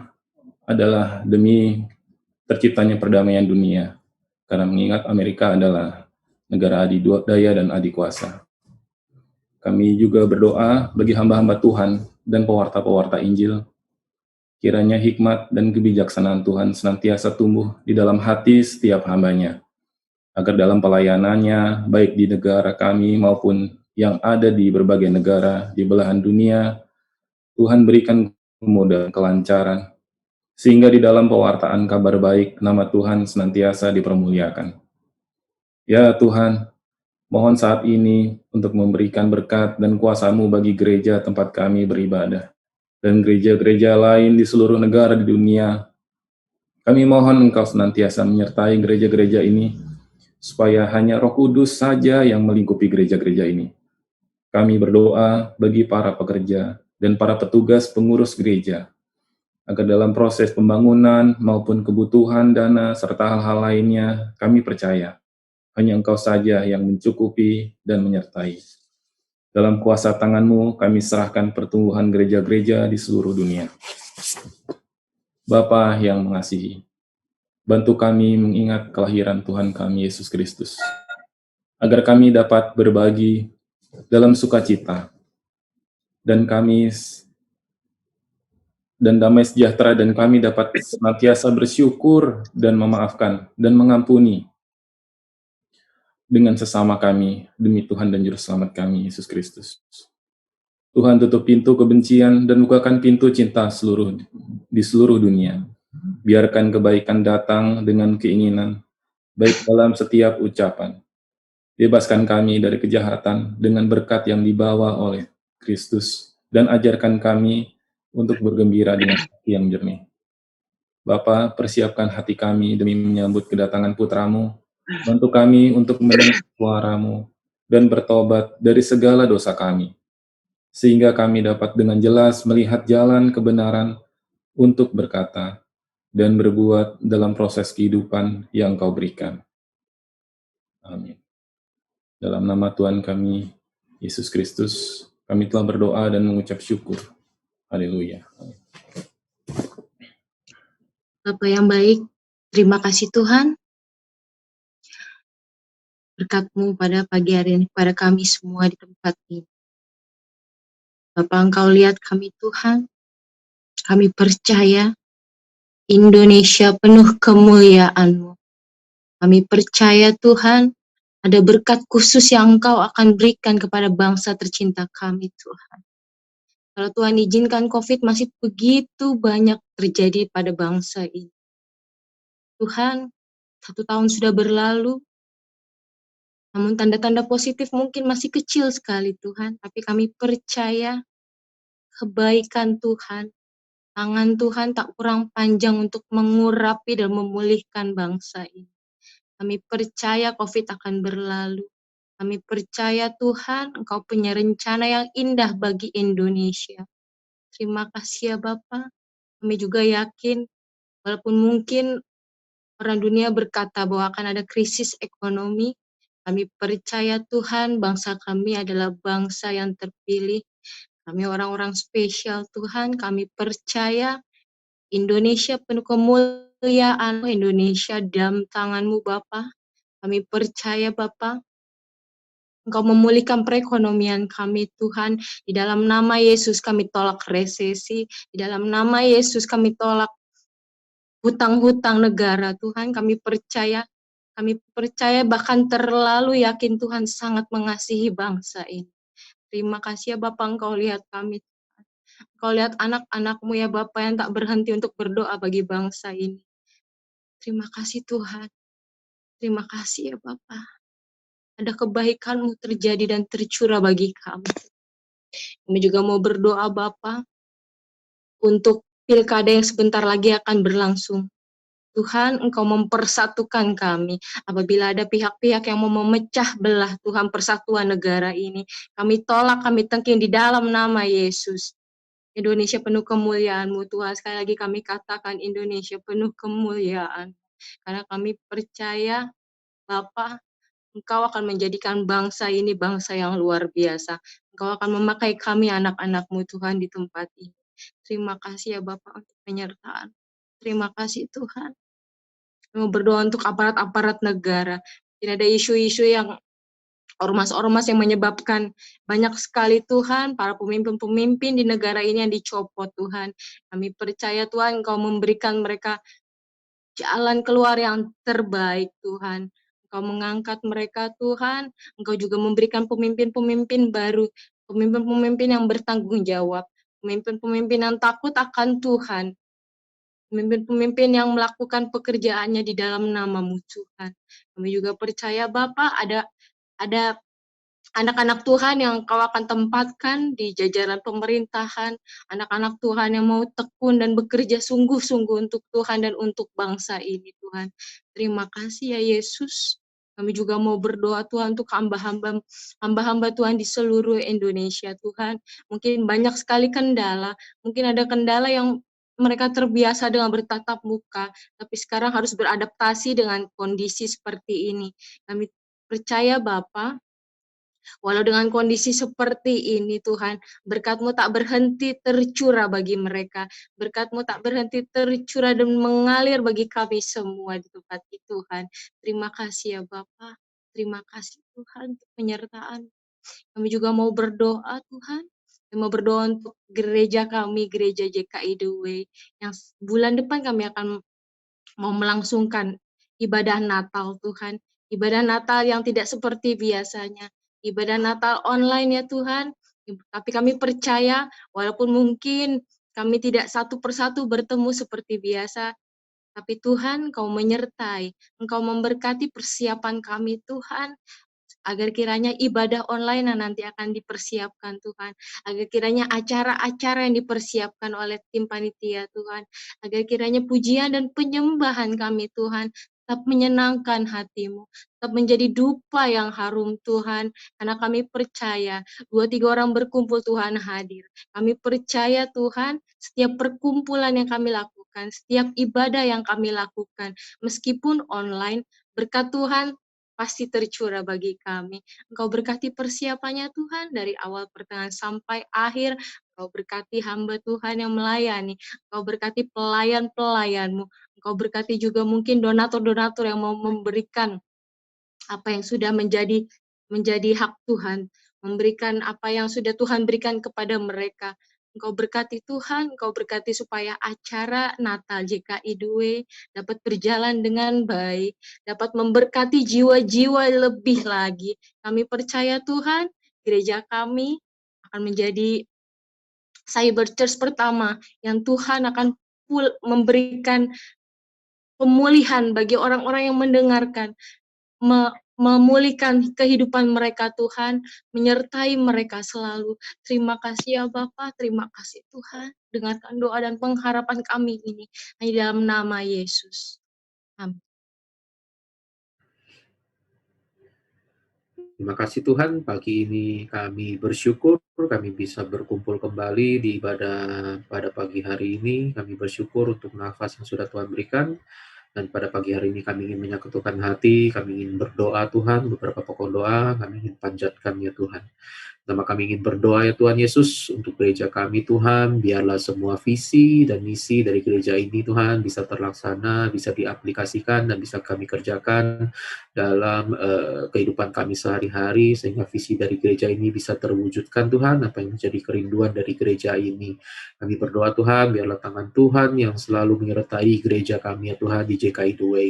adalah demi terciptanya perdamaian dunia, karena mengingat Amerika adalah negara adidaya dan adikuasa. Kami juga berdoa bagi hamba-hamba Tuhan dan pewarta-pewarta Injil, kiranya hikmat dan kebijaksanaan Tuhan senantiasa tumbuh di dalam hati setiap hambanya, agar dalam pelayanannya, baik di negara kami maupun yang ada di berbagai negara di belahan dunia, Tuhan berikan kemudahan, kelancaran, sehingga di dalam pewartaan kabar baik, nama Tuhan senantiasa dipermuliakan. Ya Tuhan, mohon saat ini untuk memberikan berkat dan kuasa-Mu bagi gereja tempat kami beribadah, dan gereja-gereja lain di seluruh negara di dunia. Kami mohon Engkau senantiasa menyertai gereja-gereja ini, supaya hanya Roh Kudus saja yang melingkupi gereja-gereja ini. Kami berdoa bagi para pekerja dan para petugas pengurus gereja, agar dalam proses pembangunan maupun kebutuhan dana serta hal-hal lainnya, kami percaya hanya Engkau saja yang mencukupi dan menyertai. Dalam kuasa tangan-Mu, kami serahkan pertumbuhan gereja-gereja di seluruh dunia. Bapa yang mengasihi, bantu kami mengingat kelahiran Tuhan kami Yesus Kristus, agar kami dapat berbagi dalam sukacita, dan damai sejahtera, dan kami dapat senantiasa bersyukur dan memaafkan dan mengampuni dengan sesama kami, demi Tuhan dan Juru Selamat kami, Yesus Kristus. Tuhan, tutup pintu kebencian dan bukakan pintu cinta di seluruh dunia. Biarkan kebaikan datang dengan keinginan, baik dalam setiap ucapan. Bebaskan kami dari kejahatan dengan berkat yang dibawa oleh Kristus, dan ajarkan kami untuk bergembira dengan hati yang jernih. Bapa, persiapkan hati kami demi menyambut kedatangan Putra-Mu. Bantu kami untuk mendengar suara-Mu dan bertobat dari segala dosa kami, sehingga kami dapat dengan jelas melihat jalan kebenaran untuk berkata dan berbuat dalam proses kehidupan yang Kau berikan. Amin. Dalam nama Tuhan kami, Yesus Kristus, kami telah berdoa dan mengucap syukur. Haleluya. Bapa yang baik, terima kasih Tuhan. Berkat-Mu pada pagi hari ini, pada kami semua di tempat ini. Bapak, Engkau lihat kami Tuhan, kami percaya Indonesia penuh kemuliaan-Mu. Kami percaya Tuhan, ada berkat khusus yang Engkau akan berikan kepada bangsa tercinta kami Tuhan. Kalau Tuhan izinkan COVID masih begitu banyak terjadi pada bangsa ini. Tuhan, 1 tahun sudah berlalu, namun tanda-tanda positif mungkin masih kecil sekali Tuhan, tapi kami percaya kebaikan Tuhan, tangan Tuhan tak kurang panjang untuk mengurapi dan memulihkan bangsa ini. Kami percaya COVID akan berlalu. Kami percaya Tuhan, Engkau punya rencana yang indah bagi Indonesia. Terima kasih ya Bapa. Kami juga yakin, walaupun mungkin orang dunia berkata bahwa akan ada krisis ekonomi, kami percaya Tuhan, bangsa kami adalah bangsa yang terpilih. Kami orang-orang spesial Tuhan, kami percaya Indonesia penuh kemuliaan, Indonesia dalam tangan-Mu Bapa. Kami percaya Bapa, Engkau memulihkan perekonomian kami Tuhan. Di dalam nama Yesus kami tolak resesi. Di dalam nama Yesus kami tolak hutang-hutang negara Tuhan. Kami percaya bahkan terlalu yakin Tuhan sangat mengasihi bangsa ini. Terima kasih ya Bapak, Engkau lihat kami. Engkau lihat anak-anak-Mu ya Bapak yang tak berhenti untuk berdoa bagi bangsa ini. Terima kasih Tuhan. Terima kasih ya Bapak. Ada kebaikan-Mu terjadi dan tercurah bagi kami. Kami juga mau berdoa Bapak untuk pilkada yang sebentar lagi akan berlangsung. Tuhan, Engkau mempersatukan kami. Apabila ada pihak-pihak yang mau memecah belah Tuhan persatuan negara ini, kami tolak, kami tengking di dalam nama Yesus. Indonesia penuh kemuliaan-Mu Tuhan. Sekali lagi kami katakan Indonesia penuh kemuliaan. Karena kami percaya Bapa, Engkau akan menjadikan bangsa ini bangsa yang luar biasa. Engkau akan memakai kami anak-anak-Mu Tuhan di tempat ini. Terima kasih ya Bapak untuk penyertaan. Terima kasih Tuhan. Mau berdoa untuk aparat-aparat negara. Tidak ada isu-isu yang ormas-ormas yang menyebabkan banyak sekali Tuhan, para pemimpin-pemimpin di negara ini yang dicopot Tuhan. Kami percaya Tuhan Engkau memberikan mereka jalan keluar yang terbaik Tuhan. Engkau mengangkat mereka Tuhan, Engkau juga memberikan pemimpin-pemimpin baru, pemimpin-pemimpin yang bertanggung jawab, pemimpin-pemimpin yang takut akan Tuhan, pemimpin-pemimpin yang melakukan pekerjaannya di dalam nama-Mu Tuhan. Kami juga percaya Bapak ada anak-anak Tuhan yang Kau akan tempatkan di jajaran pemerintahan, anak-anak Tuhan yang mau tekun dan bekerja sungguh-sungguh untuk Tuhan dan untuk bangsa ini Tuhan. Terima kasih ya Yesus. Kami juga mau berdoa Tuhan untuk hamba-hamba Tuhan di seluruh Indonesia Tuhan. Mungkin banyak sekali kendala, mungkin ada kendala yang mereka terbiasa dengan bertatap muka, tapi sekarang harus beradaptasi dengan kondisi seperti ini. Kami percaya Bapa, walau dengan kondisi seperti ini Tuhan, berkat-Mu tak berhenti tercurah bagi mereka. Berkat-Mu tak berhenti tercurah dan mengalir bagi kami semua di tempat itu Tuhan. Terima kasih ya Bapa. Terima kasih Tuhan untuk penyertaan. Kami juga mau berdoa Tuhan. Kami mau berdoa untuk gereja kami, gereja JKI The Way. Yang bulan depan kami akan mau melangsungkan ibadah Natal Tuhan. Ibadah Natal yang tidak seperti biasanya. Ibadah Natal online ya Tuhan. Tapi kami percaya walaupun mungkin kami tidak satu persatu bertemu seperti biasa, tapi Tuhan Engkau menyertai, Engkau memberkati persiapan kami Tuhan, agar kiranya ibadah online yang nanti akan dipersiapkan Tuhan, agar kiranya acara-acara yang dipersiapkan oleh tim panitia Tuhan, agar kiranya pujian dan penyembahan kami Tuhan tetap menyenangkan hati-Mu, tetap menjadi dupa yang harum Tuhan, karena kami percaya 2-3 orang berkumpul Tuhan hadir. Kami percaya Tuhan setiap perkumpulan yang kami lakukan, setiap ibadah yang kami lakukan, meskipun online, berkat Tuhan pasti tercurah bagi kami. Engkau berkati persiapannya Tuhan dari awal pertengahan sampai akhir. Engkau berkati hamba Tuhan yang melayani. Engkau berkati pelayan-pelayan-Mu. Engkau berkati juga mungkin donatur-donatur yang mau memberikan apa yang sudah menjadi hak Tuhan, memberikan apa yang sudah Tuhan berikan kepada mereka. Engkau berkati Tuhan, Engkau berkati supaya acara Natal JKI The Way dapat berjalan dengan baik, dapat memberkati jiwa-jiwa lebih lagi. Kami percaya Tuhan, gereja kami akan menjadi cyber church pertama yang Tuhan akan memberikan pemulihan bagi orang-orang yang mendengarkan, memulihkan kehidupan mereka Tuhan, menyertai mereka selalu. Terima kasih ya Bapa, terima kasih Tuhan. Dengarkan doa dan pengharapan kami ini hanya dalam nama Yesus. Amin. Terima kasih Tuhan, pagi ini kami bersyukur kami bisa berkumpul kembali di ibadah pada pagi hari ini. Kami bersyukur untuk nafas yang sudah Tuhan berikan. Dan pada pagi hari ini kami ingin menyatukan hati, kami ingin berdoa Tuhan, beberapa pokok doa, kami ingin panjatkan ya Tuhan. Nama kami ingin berdoa ya Tuhan Yesus untuk gereja kami Tuhan, biarlah semua visi dan misi dari gereja ini Tuhan bisa terlaksana, bisa diaplikasikan dan bisa kami kerjakan dalam kehidupan kami sehari-hari, sehingga visi dari gereja ini bisa terwujudkan Tuhan, apa yang menjadi kerinduan dari gereja ini. Kami berdoa Tuhan, biarlah tangan Tuhan yang selalu menyertai gereja kami ya Tuhan di JKI The Way.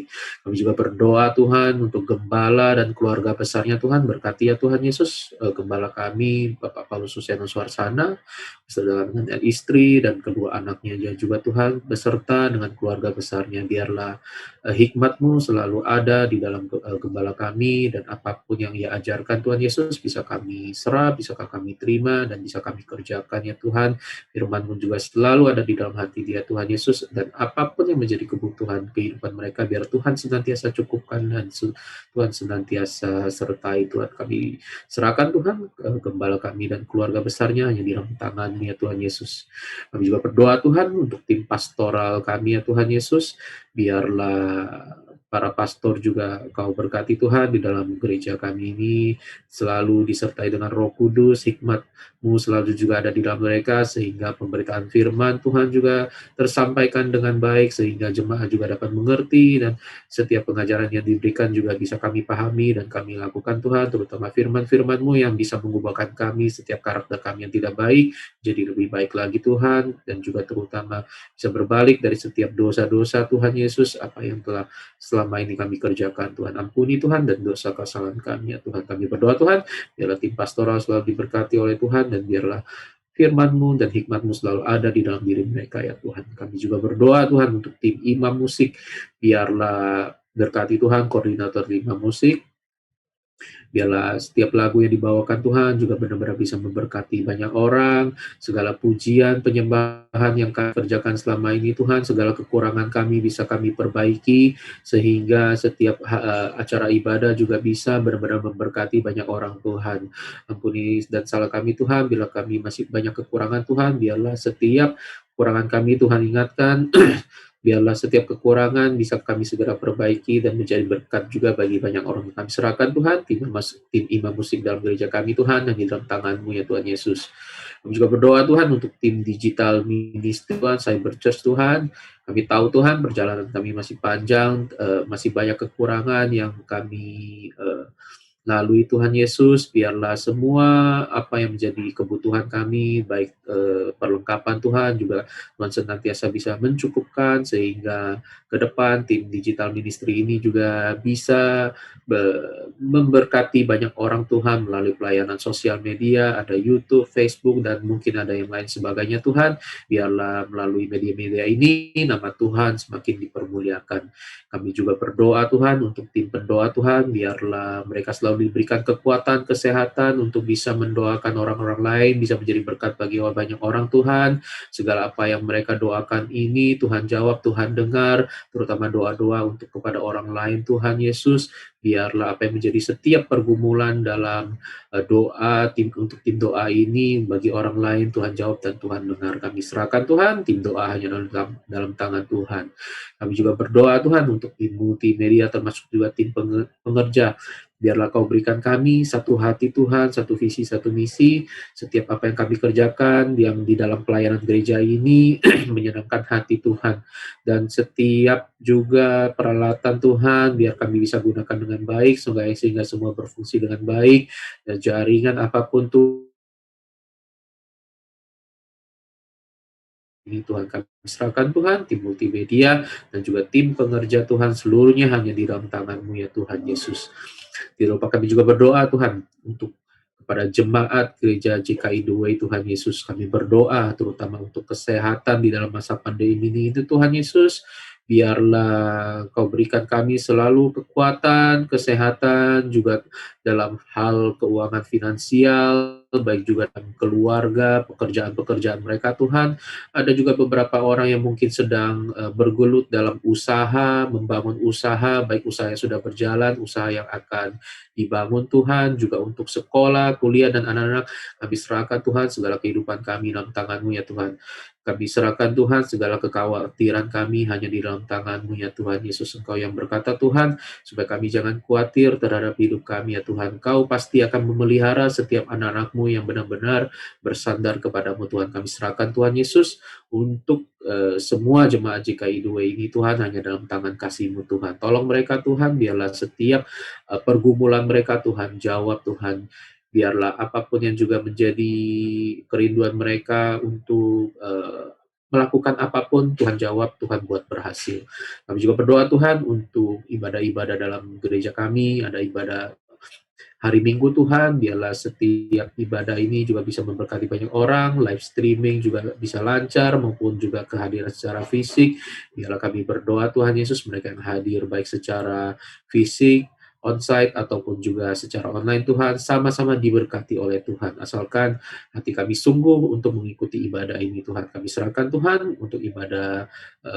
Kami juga berdoa Tuhan untuk gembala dan keluarga besarnya Tuhan, berkati ya Tuhan Yesus, gembala kami, Bapak Paulus Susiano Suarsana, beserta dengan istri dan kedua anaknya juga Tuhan, beserta dengan keluarga besarnya, biarlah hikmat-Mu selalu ada di dalam gembala kami, dan apapun yang Ia ajarkan Tuhan Yesus, bisa kami serap, bisa kami terima, dan bisa kami kerjakan ya Tuhan. Firman-Mu juga selalu ada di dalam hati dia Tuhan Yesus, dan apapun yang menjadi kebutuhan kehidupan mereka, biar Tuhan senantiasa cukupkan, dan Tuhan senantiasa sertai Tuhan. Kami serahkan Tuhan gembala kami dan keluarga besarnya hanya di dalam tangan-Mu ya Tuhan Yesus. Kami juga berdoa Tuhan untuk tim pastoral kami ya Tuhan Yesus, biarlah para pastor juga Kau berkati Tuhan di dalam gereja kami ini, selalu disertai dengan Roh Kudus, hikmat-Mu selalu juga ada di dalam mereka, sehingga pemberitaan firman Tuhan juga tersampaikan dengan baik, sehingga jemaat juga dapat mengerti, dan setiap pengajaran yang diberikan juga bisa kami pahami dan kami lakukan Tuhan, terutama firman-firman-Mu yang bisa mengubahkan kami, setiap karakter kami yang tidak baik jadi lebih baik lagi Tuhan, dan juga terutama bisa berbalik dari setiap dosa-dosa Tuhan Yesus, apa yang telah selama ini kami kerjakan Tuhan. Ampuni Tuhan dan dosa kesalahan kami ya Tuhan. Kami berdoa Tuhan, biarlah tim pastoral selalu diberkati oleh Tuhan, dan biarlah firman-Mu dan hikmat-Mu selalu ada di dalam diri mereka ya Tuhan. Kami juga berdoa Tuhan untuk tim imam musik, biarlah berkati Tuhan koordinator imam musik, biarlah setiap lagu yang dibawakan Tuhan juga benar-benar bisa memberkati banyak orang, segala pujian, penyembahan yang kami kerjakan selama ini Tuhan, segala kekurangan kami bisa kami perbaiki, sehingga setiap acara ibadah juga bisa benar-benar memberkati banyak orang Tuhan. Ampuni dan salah kami Tuhan, bila kami masih banyak kekurangan Tuhan, biarlah setiap kekurangan kami Tuhan ingatkan, biarlah setiap kekurangan bisa kami segera perbaiki dan menjadi berkat juga bagi banyak orang. Kami serahkan Tuhan, tim imam musik dalam gereja kami Tuhan, yang di dalam tangan-Mu ya Tuhan Yesus. Kami juga berdoa Tuhan untuk tim digital ministry Tuhan, Cyber Church Tuhan. Kami tahu Tuhan perjalanan kami masih panjang, masih banyak kekurangan yang kami lalui Tuhan Yesus, biarlah semua apa yang menjadi kebutuhan kami, baik perlengkapan Tuhan juga Tuhan senantiasa bisa mencukupkan, sehingga ke depan tim digital ministry ini juga bisa memberkati banyak orang Tuhan melalui pelayanan sosial media, ada YouTube, Facebook, dan mungkin ada yang lain sebagainya Tuhan. Biarlah melalui media-media ini nama Tuhan semakin dipermuliakan. Kami juga berdoa Tuhan untuk tim pendoa Tuhan, biarlah mereka selalu diberikan kekuatan, kesehatan untuk bisa mendoakan orang-orang lain, bisa menjadi berkat bagi banyak orang Tuhan. Segala apa yang mereka doakan ini Tuhan jawab, Tuhan dengar, terutama doa-doa untuk kepada orang lain Tuhan Yesus. Biarlah apa yang menjadi setiap pergumulan dalam doa, untuk tim doa ini bagi orang lain Tuhan jawab dan Tuhan dengar. Kami serahkan Tuhan, tim doa hanya dalam tangan Tuhan. Kami juga berdoa Tuhan untuk tim multimedia, termasuk juga tim pengerja. Biarlah Kau berikan kami satu hati Tuhan, satu visi, satu misi. Setiap apa yang kami kerjakan yang di dalam pelayanan gereja ini menyenangkan hati Tuhan. Dan setiap juga peralatan Tuhan, biar kami bisa gunakan dengan baik, sehingga semua berfungsi dengan baik. Dan jaringan apapun Tuhan, ini Tuhan kami serahkan Tuhan, tim multimedia dan juga tim pengerja Tuhan, seluruhnya hanya di dalam tangan-Mu ya Tuhan Yesus. Tidak lupa kami juga berdoa Tuhan untuk kepada jemaat gereja JKI The Way Tuhan Yesus. Kami berdoa terutama untuk kesehatan di dalam masa pandemi ini Tuhan Yesus. Biarlah Kau berikan kami selalu kekuatan, kesehatan, juga dalam hal keuangan finansial, baik juga dalam keluarga, pekerjaan-pekerjaan mereka Tuhan. Ada juga beberapa orang yang mungkin sedang bergelut dalam usaha, membangun usaha, baik usaha yang sudah berjalan, usaha yang akan dibangun Tuhan, juga untuk sekolah, kuliah, dan anak-anak. Kami serahkan Tuhan segala kehidupan kami dalam tangan-Mu ya Tuhan. Kami serahkan Tuhan segala kekhawatiran kami hanya di dalam tangan-Mu ya Tuhan Yesus. Engkau yang berkata Tuhan, supaya kami jangan khawatir terhadap hidup kami ya Tuhan. Engkau pasti akan memelihara setiap anak-anak-Mu yang benar-benar bersandar kepadamu Tuhan. Kami serahkan Tuhan Yesus untuk semua jemaat GKI 2 ini Tuhan hanya dalam tangan kasih-Mu Tuhan. Tolong mereka Tuhan, biarlah setiap pergumulan mereka Tuhan jawab Tuhan. Biarlah apapun yang juga menjadi kerinduan mereka untuk melakukan apapun, Tuhan jawab, Tuhan buat berhasil. Kami juga berdoa Tuhan untuk ibadah-ibadah dalam gereja kami, ada ibadah hari Minggu Tuhan, biarlah setiap ibadah ini juga bisa memberkati banyak orang, live streaming juga bisa lancar, maupun juga kehadiran secara fisik. Biarlah kami berdoa Tuhan Yesus, mereka yang hadir baik secara fisik, onsite ataupun juga secara online Tuhan, sama-sama diberkati oleh Tuhan. Asalkan hati kami sungguh untuk mengikuti ibadah ini Tuhan. Kami serahkan Tuhan untuk ibadah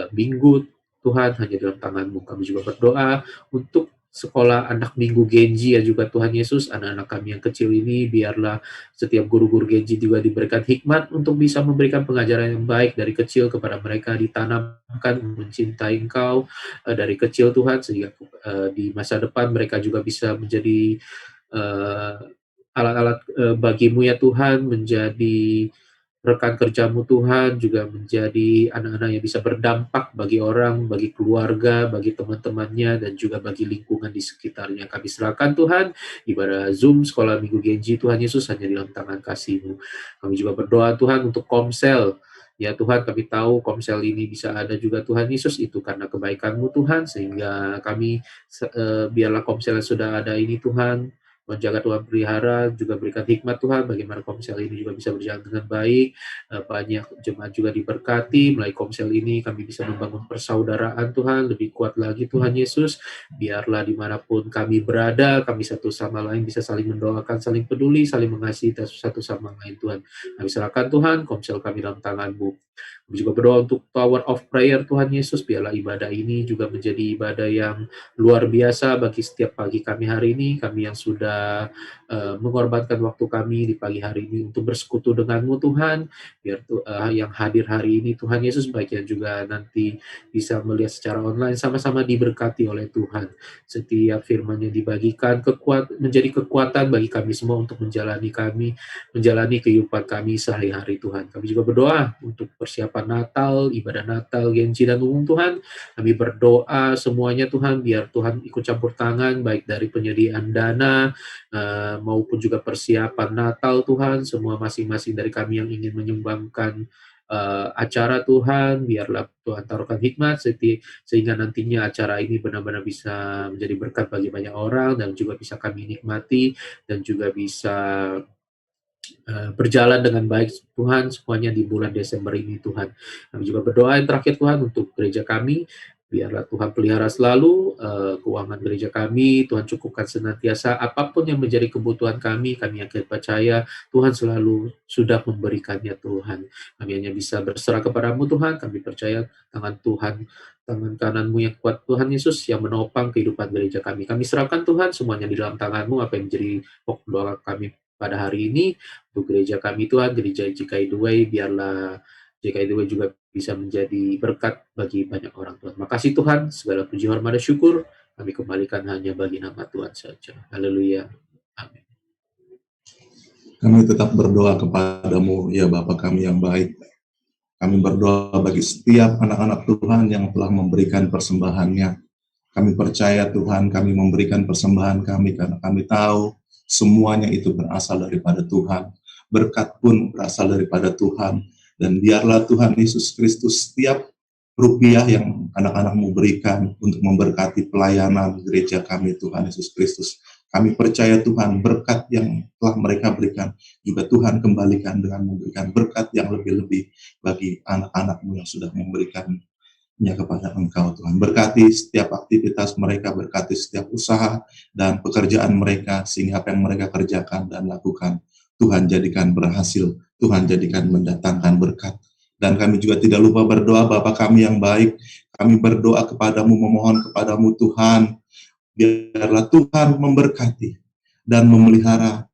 Minggu Tuhan hanya dalam tangan-Mu. Kami juga berdoa untuk sekolah anak minggu Genji ya juga Tuhan Yesus, anak-anak kami yang kecil ini biarlah setiap guru-guru Genji juga diberikan hikmat untuk bisa memberikan pengajaran yang baik dari kecil kepada mereka, ditanamkan mencintai Engkau dari kecil Tuhan, sehingga di masa depan mereka juga bisa menjadi alat-alat bagimu ya Tuhan, menjadi rekan kerjamu Tuhan, juga menjadi anak-anak yang bisa berdampak bagi orang, bagi keluarga, bagi teman-temannya, dan juga bagi lingkungan di sekitarnya. Kami serahkan Tuhan, ibadah Zoom Sekolah Minggu Genji Tuhan Yesus hanya di dalam tangan kasih-Mu. Kami juga berdoa Tuhan untuk Komsel. Ya Tuhan, kami tahu Komsel ini bisa ada juga Tuhan Yesus, itu karena kebaikan-Mu Tuhan, sehingga kami biarlah Komsel yang sudah ada ini Tuhan, menjaga Tuhan pelihara, juga berikan hikmat Tuhan, bagaimana Komsel ini juga bisa berjalan dengan baik, banyak jemaat juga diberkati, melalui Komsel ini kami bisa membangun persaudaraan Tuhan, lebih kuat lagi Tuhan Yesus, biarlah dimanapun kami berada, kami satu sama lain bisa saling mendoakan, saling peduli, saling mengasihi satu sama lain Tuhan. Kami serahkan Tuhan, Komsel kami dalam tangan-Mu. Kami juga berdoa untuk Tower of Prayer Tuhan Yesus, biarlah ibadah ini juga menjadi ibadah yang luar biasa bagi setiap pagi kami hari ini, kami yang sudah mengorbankan waktu kami di pagi hari ini untuk bersekutu dengan-Mu Tuhan, biar yang hadir hari ini Tuhan Yesus, baik yang juga nanti bisa melihat secara online, sama-sama diberkati oleh Tuhan. Setiap firman yang dibagikan menjadi kekuatan bagi kami semua untuk menjalani kehidupan kami sehari-hari Tuhan. Kami juga berdoa untuk persiapan Natal, ibadah Natal, Genji dan umum Tuhan. Kami berdoa semuanya Tuhan, biar Tuhan ikut campur tangan, baik dari penyediaan dana, maupun juga persiapan Natal Tuhan, semua masing-masing dari kami yang ingin menyumbangkan acara Tuhan, biarlah Tuhan taruhkan hikmat, sehingga nantinya acara ini benar-benar bisa menjadi berkat bagi banyak orang, dan juga bisa kami nikmati, dan juga bisa berjalan dengan baik Tuhan semuanya di bulan Desember ini Tuhan. Kami juga berdoa yang terakhir Tuhan untuk gereja kami, biarlah Tuhan pelihara selalu keuangan gereja kami, Tuhan cukupkan senantiasa apapun yang menjadi kebutuhan kami yakin percaya Tuhan selalu sudah memberikannya Tuhan. Kami hanya bisa berserah kepadamu Tuhan, kami percaya tangan Tuhan, tangan kanan-Mu yang kuat Tuhan Yesus yang menopang kehidupan gereja kami. Kami serahkan Tuhan semuanya di dalam tangan-Mu, apa yang menjadi pokok doa kami pada hari ini untuk gereja kami Tuhan, gereja GKI 2, biarlah GKI 2 juga bisa menjadi berkat bagi banyak orang Tuhan. Makasih Tuhan, segala puji hormat dan syukur kami kembalikan hanya bagi nama Tuhan saja. Haleluya. Amin. Kami tetap berdoa kepadamu, ya Bapa kami yang baik. Kami berdoa bagi setiap anak-anak Tuhan yang telah memberikan persembahannya. Kami percaya Tuhan, kami memberikan persembahan kami karena kami tahu semuanya itu berasal daripada Tuhan. Berkat pun berasal daripada Tuhan. Dan biarlah Tuhan Yesus Kristus setiap rupiah yang anak-anak-Mu berikan untuk memberkati pelayanan gereja kami Tuhan Yesus Kristus. Kami percaya Tuhan berkat yang telah mereka berikan juga Tuhan kembalikan dengan memberikan berkat yang lebih-lebih bagi anak-anak-Mu yang sudah memberikannya kepada Engkau Tuhan. Berkati setiap aktivitas mereka, berkati setiap usaha dan pekerjaan mereka, sehingga apa yang mereka kerjakan dan lakukan Tuhan jadikan berhasil, Tuhan jadikan mendatangkan berkat. Dan kami juga tidak lupa berdoa Bapa kami yang baik, kami berdoa kepadamu, memohon kepadamu Tuhan, biarlah Tuhan memberkati dan memelihara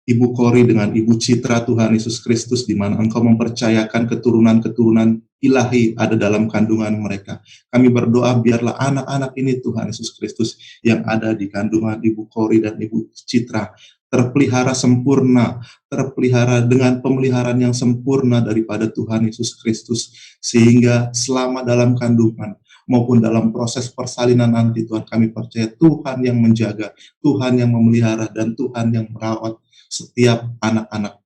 Ibu Kori dengan Ibu Citra Tuhan Yesus Kristus, di mana Engkau mempercayakan keturunan-keturunan ilahi ada dalam kandungan mereka. Kami berdoa biarlah anak-anak ini Tuhan Yesus Kristus yang ada di kandungan Ibu Kori dan Ibu Citra terpelihara sempurna, terpelihara dengan pemeliharaan yang sempurna daripada Tuhan Yesus Kristus, sehingga selama dalam kandungan maupun dalam proses persalinan nanti Tuhan, kami percaya Tuhan yang menjaga, Tuhan yang memelihara, dan Tuhan yang merawat setiap anak-anak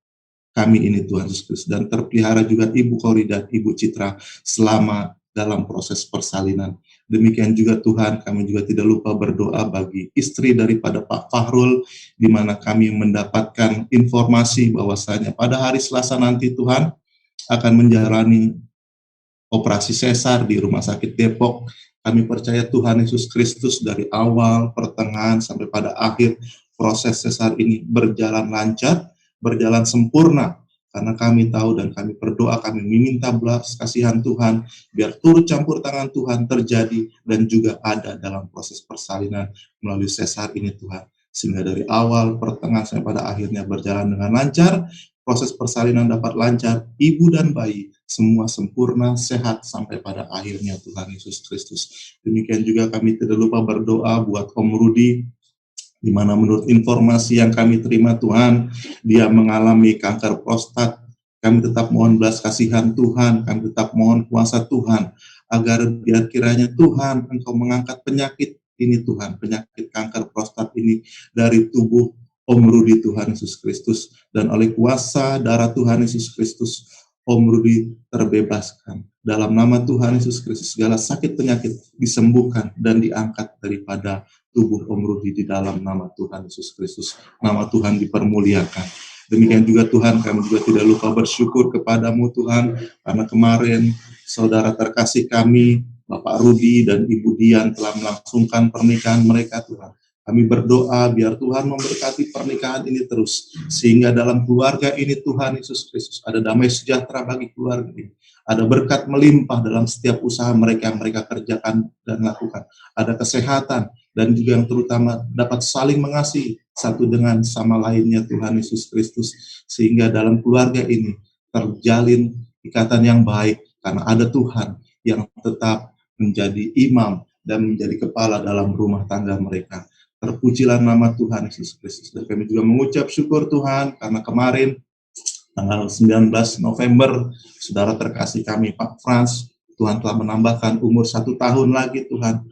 kami ini Tuhan Yesus Kristus, dan terpelihara juga Ibu Kori dan Ibu Citra selama dalam proses persalinan. Demikian juga Tuhan, kami juga tidak lupa berdoa bagi istri daripada Pak Fahrul, di mana kami mendapatkan informasi bahwasanya pada hari Selasa nanti Tuhan akan menjalani operasi sesar di Rumah Sakit Depok. Kami percaya Tuhan Yesus Kristus dari awal, pertengahan, sampai pada akhir proses sesar ini berjalan lancar, berjalan sempurna, karena kami tahu dan kami berdoa, kami meminta belas kasihan Tuhan, biar turut campur tangan Tuhan terjadi dan juga ada dalam proses persalinan melalui sesar ini Tuhan, sehingga dari awal, pertengahan, sampai pada akhirnya berjalan dengan lancar, proses persalinan dapat lancar, ibu dan bayi semua sempurna, sehat sampai pada akhirnya Tuhan Yesus Kristus. Demikian juga kami tidak lupa berdoa buat Om Rudi, di mana menurut informasi yang kami terima Tuhan, dia mengalami kanker prostat. Kami tetap mohon belas kasihan Tuhan, kami tetap mohon kuasa Tuhan, agar biar kiranya Tuhan Engkau mengangkat penyakit ini Tuhan, penyakit kanker prostat ini dari tubuh Om Rudi Tuhan Yesus Kristus, dan oleh kuasa darah Tuhan Yesus Kristus, Om Rudi terbebaskan. Dalam nama Tuhan Yesus Kristus, segala sakit penyakit disembuhkan dan diangkat daripada tubuh Om Rudi di dalam nama Tuhan Yesus Kristus. Nama Tuhan dipermuliakan. Demikian juga Tuhan, kami juga tidak lupa bersyukur kepadamu Tuhan, karena kemarin saudara terkasih kami, Bapak Rudi dan Ibu Dian telah melangsungkan pernikahan mereka Tuhan. Kami berdoa biar Tuhan memberkati pernikahan ini terus, sehingga dalam keluarga ini Tuhan Yesus Kristus ada damai sejahtera bagi keluarga ini. Ada berkat melimpah dalam setiap usaha mereka yang mereka kerjakan dan lakukan. Ada kesehatan, dan juga yang terutama dapat saling mengasihi satu dengan sama lainnya Tuhan Yesus Kristus, sehingga dalam keluarga ini terjalin ikatan yang baik, karena ada Tuhan yang tetap menjadi imam dan menjadi kepala dalam rumah tangga mereka. Terpujilah nama Tuhan Yesus Kristus. Dan kami juga mengucap syukur Tuhan, karena kemarin tanggal 19 November, saudara terkasih kami Pak Frans, Tuhan telah menambahkan umur 1 tahun lagi Tuhan,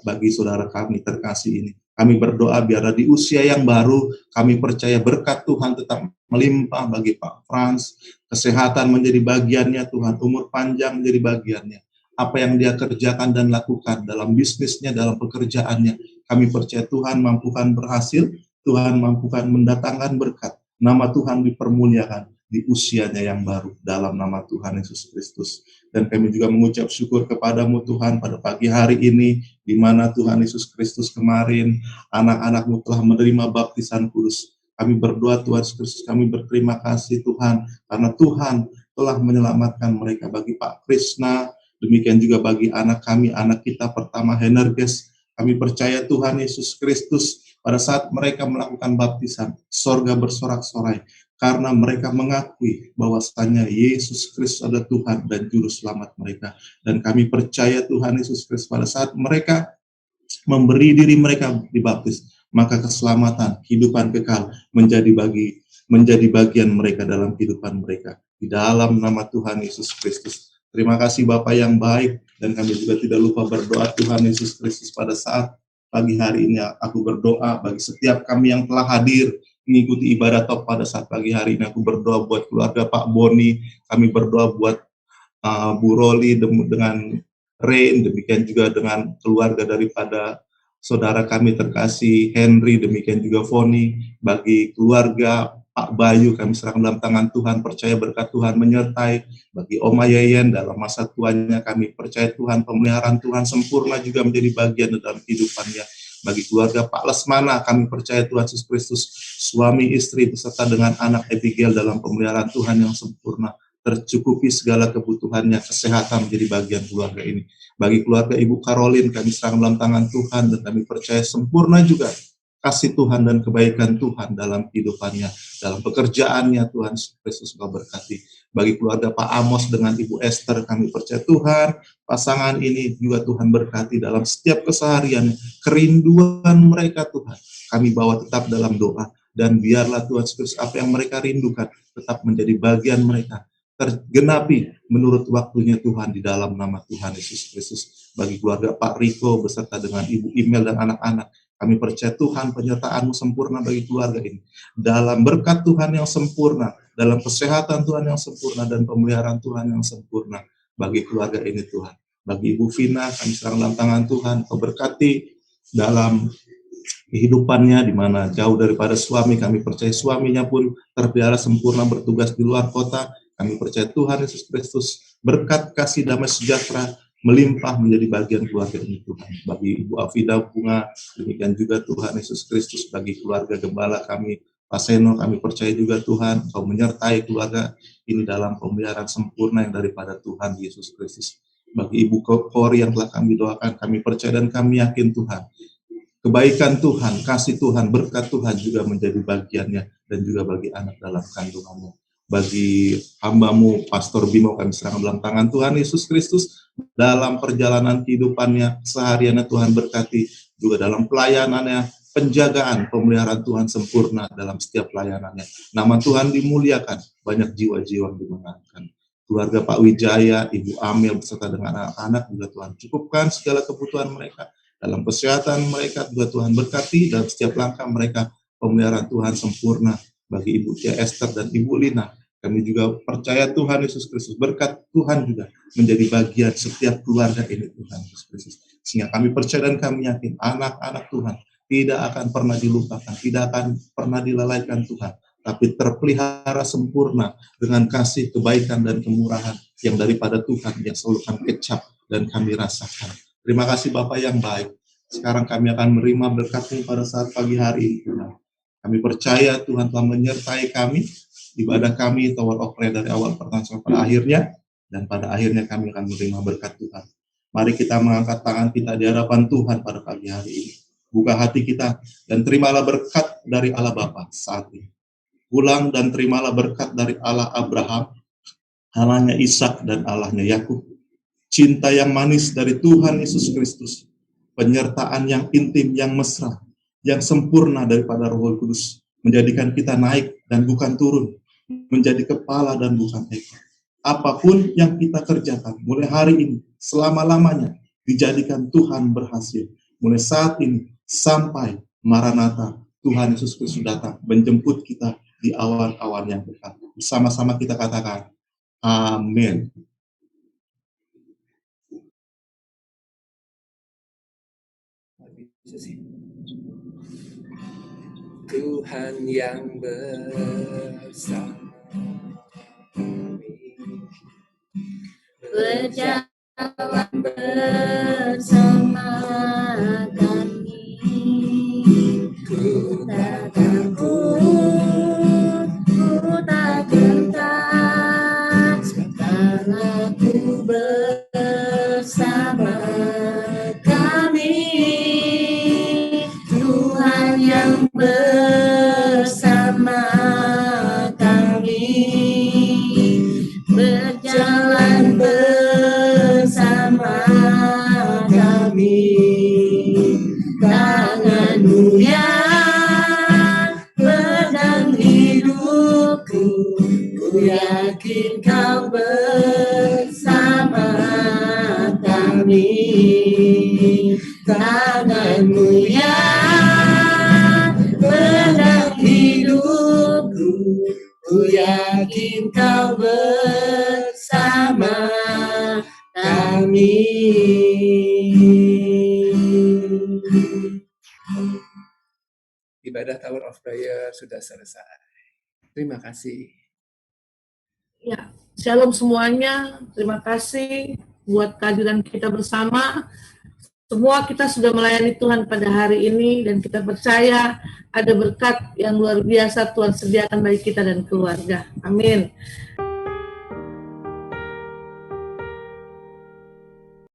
bagi saudara kami terkasih ini. Kami berdoa biarlah di usia yang baru, kami percaya berkat Tuhan tetap melimpah bagi Pak Frans, kesehatan menjadi bagiannya Tuhan, umur panjang menjadi bagiannya. Apa yang dia kerjakan dan lakukan dalam bisnisnya, dalam pekerjaannya, kami percaya Tuhan mampukan berhasil, Tuhan mampukan mendatangkan berkat. Nama Tuhan dipermuliakan di usianya yang baru dalam nama Tuhan Yesus Kristus. Dan kami juga mengucap syukur kepadamu Tuhan pada pagi hari ini, di mana Tuhan Yesus Kristus kemarin anak-anakmu telah menerima baptisan kudus. Kami berdoa Tuhan Yesus Kristus, kami berterima kasih Tuhan, karena Tuhan telah menyelamatkan mereka. Bagi Pak Krishna, demikian juga bagi anak kami, anak kita pertama Henerges, kami percaya Tuhan Yesus Kristus pada saat mereka melakukan baptisan, sorga bersorak-sorai, karena mereka mengakui bahwasanya Yesus Kristus adalah Tuhan dan Juru Selamat mereka. Dan kami percaya Tuhan Yesus Kristus pada saat mereka memberi diri mereka dibaptis, maka keselamatan, kehidupan kekal menjadi bagian mereka dalam kehidupan mereka. Di dalam nama Tuhan Yesus Kristus. Terima kasih Bapak yang baik, dan kami juga tidak lupa berdoa Tuhan Yesus Kristus pada saat pagi hari ini. Aku berdoa bagi setiap kami yang telah hadir mengikuti ibadah top pada saat pagi hari ini. Aku berdoa buat keluarga Pak Boni, kami berdoa buat Bu Roli dengan Rain, demikian juga dengan keluarga daripada saudara kami terkasih Henry, demikian juga Foni. Bagi keluarga Pak Bayu, kami serahkan dalam tangan Tuhan, percaya berkat Tuhan menyertai. Bagi Oma Yeyen dalam masa tuanya, kami percaya Tuhan, pemeliharaan Tuhan sempurna juga menjadi bagian dalam kehidupannya. Bagi keluarga Pak Lesmana, kami percaya Tuhan Yesus Kristus, suami istri beserta dengan anak Abigail dalam pemeliharaan Tuhan yang sempurna, tercukupi segala kebutuhannya, kesehatan menjadi bagian keluarga ini. Bagi keluarga Ibu Caroline, kami serahkan dalam tangan Tuhan, dan kami percaya sempurna juga kasih Tuhan dan kebaikan Tuhan dalam kehidupannya, dalam pekerjaannya. Tuhan Yesus Engkau berkati. Bagi keluarga Pak Amos dengan Ibu Esther, kami percaya Tuhan, pasangan ini juga Tuhan berkati dalam setiap keseharian, kerinduan mereka Tuhan. Kami bawa tetap dalam doa, dan biarlah Tuhan Yesus apa yang mereka rindukan tetap menjadi bagian mereka, tergenapi menurut waktunya Tuhan di dalam nama Tuhan Yesus Kristus. Bagi keluarga Pak Riko beserta dengan Ibu Imel dan anak-anak, kami percaya Tuhan penyertaan-Mu sempurna bagi keluarga ini. Dalam berkat Tuhan yang sempurna, dalam kesehatan Tuhan yang sempurna, dan pemeliharaan Tuhan yang sempurna bagi keluarga ini Tuhan. Bagi Ibu Vina, kami serang dalam tangan Tuhan, Kau berkati dalam kehidupannya, di mana jauh daripada suami. Kami percaya suaminya pun terpelihara sempurna bertugas di luar kota. Kami percaya Tuhan Yesus Kristus berkat kasih damai sejahtera melimpah menjadi bagian keluarga ini Tuhan. Bagi Ibu Afida Bunga, demikian juga Tuhan Yesus Kristus bagi keluarga gembala kami, Pak Seno, kami percaya juga Tuhan, Kau menyertai keluarga ini dalam pemeliharaan sempurna yang daripada Tuhan Yesus Kristus. Bagi Ibu Kori yang telah kami doakan, kami percaya dan kami yakin Tuhan, kebaikan Tuhan, kasih Tuhan, berkat Tuhan juga menjadi bagiannya dan juga bagi anak dalam kandungannya. Bagi hamba-Mu, Pastor Bimo, kami serahkan dalam tangan Tuhan Yesus Kristus, dalam perjalanan kehidupannya, sehariannya Tuhan berkati, juga dalam pelayanannya, penjagaan, pemeliharaan Tuhan sempurna dalam setiap pelayanannya. Nama Tuhan dimuliakan, banyak jiwa-jiwa yang dimenangkan. Keluarga Pak Wijaya, Ibu Amel, beserta dengan anak-anak, juga Tuhan cukupkan segala kebutuhan mereka. Dalam kesehatan mereka juga Tuhan berkati, dan setiap langkah mereka pemeliharaan Tuhan sempurna. Bagi Ibu Tia Esther dan Ibu Lina, kami juga percaya Tuhan Yesus Kristus, berkat Tuhan juga menjadi bagian setiap keluarga ini Tuhan Yesus Kristus. Sehingga kami percaya dan kami yakin anak-anak Tuhan tidak akan pernah dilupakan, tidak akan pernah dilalaikan Tuhan, tapi terpelihara sempurna dengan kasih, kebaikan, dan kemurahan yang daripada Tuhan yang selalu kami kecap dan kami rasakan. Terima kasih Bapak yang baik. Sekarang kami akan menerima berkat-Mu pada saat pagi hari ini Tuhan. Kami percaya Tuhan telah menyertai kami, ibadah kami, Tower of Prayer dari awal pertengahan sampai pada akhirnya, dan pada akhirnya kami akan menerima berkat Tuhan. Mari kita mengangkat tangan kita di hadapan Tuhan pada pagi hari ini. Buka hati kita, dan terimalah berkat dari Allah Bapa saat ini. Pulang dan terimalah berkat dari Allah Abraham, Allahnya Ishak, dan Allahnya Yakub. Cinta yang manis dari Tuhan Yesus Kristus, penyertaan yang intim, yang mesra, yang sempurna daripada Roh Kudus, menjadikan kita naik dan bukan turun, menjadi kepala dan bukan ekor. Apapun yang kita kerjakan, mulai hari ini, selama-lamanya, dijadikan Tuhan berhasil. Mulai saat ini, sampai Maranatha, Tuhan Yesus Kristus datang, menjemput kita di awan-awan yang dekat. Bersama-sama kita katakan, amin. Tuhan yang bersama kami, berjalan bersama kami, ku tak takut, ku tak gentar, karena ku bersama kami. Tuhan yang bersama kami, berjalan bersama kami. Tangan-Mu yang pegang hidupku, ku yakin Kau bersama kami. Tangan-Mu yang pegang hidupku, ku yakin Kau bersama kami. Ibadah Tower of Prayer sudah selesai. Terima kasih. Ya, shalom semuanya. Terima kasih buat kehadiran kita bersama. Semua kita sudah melayani Tuhan pada hari ini, dan kita percaya ada berkat yang luar biasa Tuhan sediakan bagi kita dan keluarga. Amin.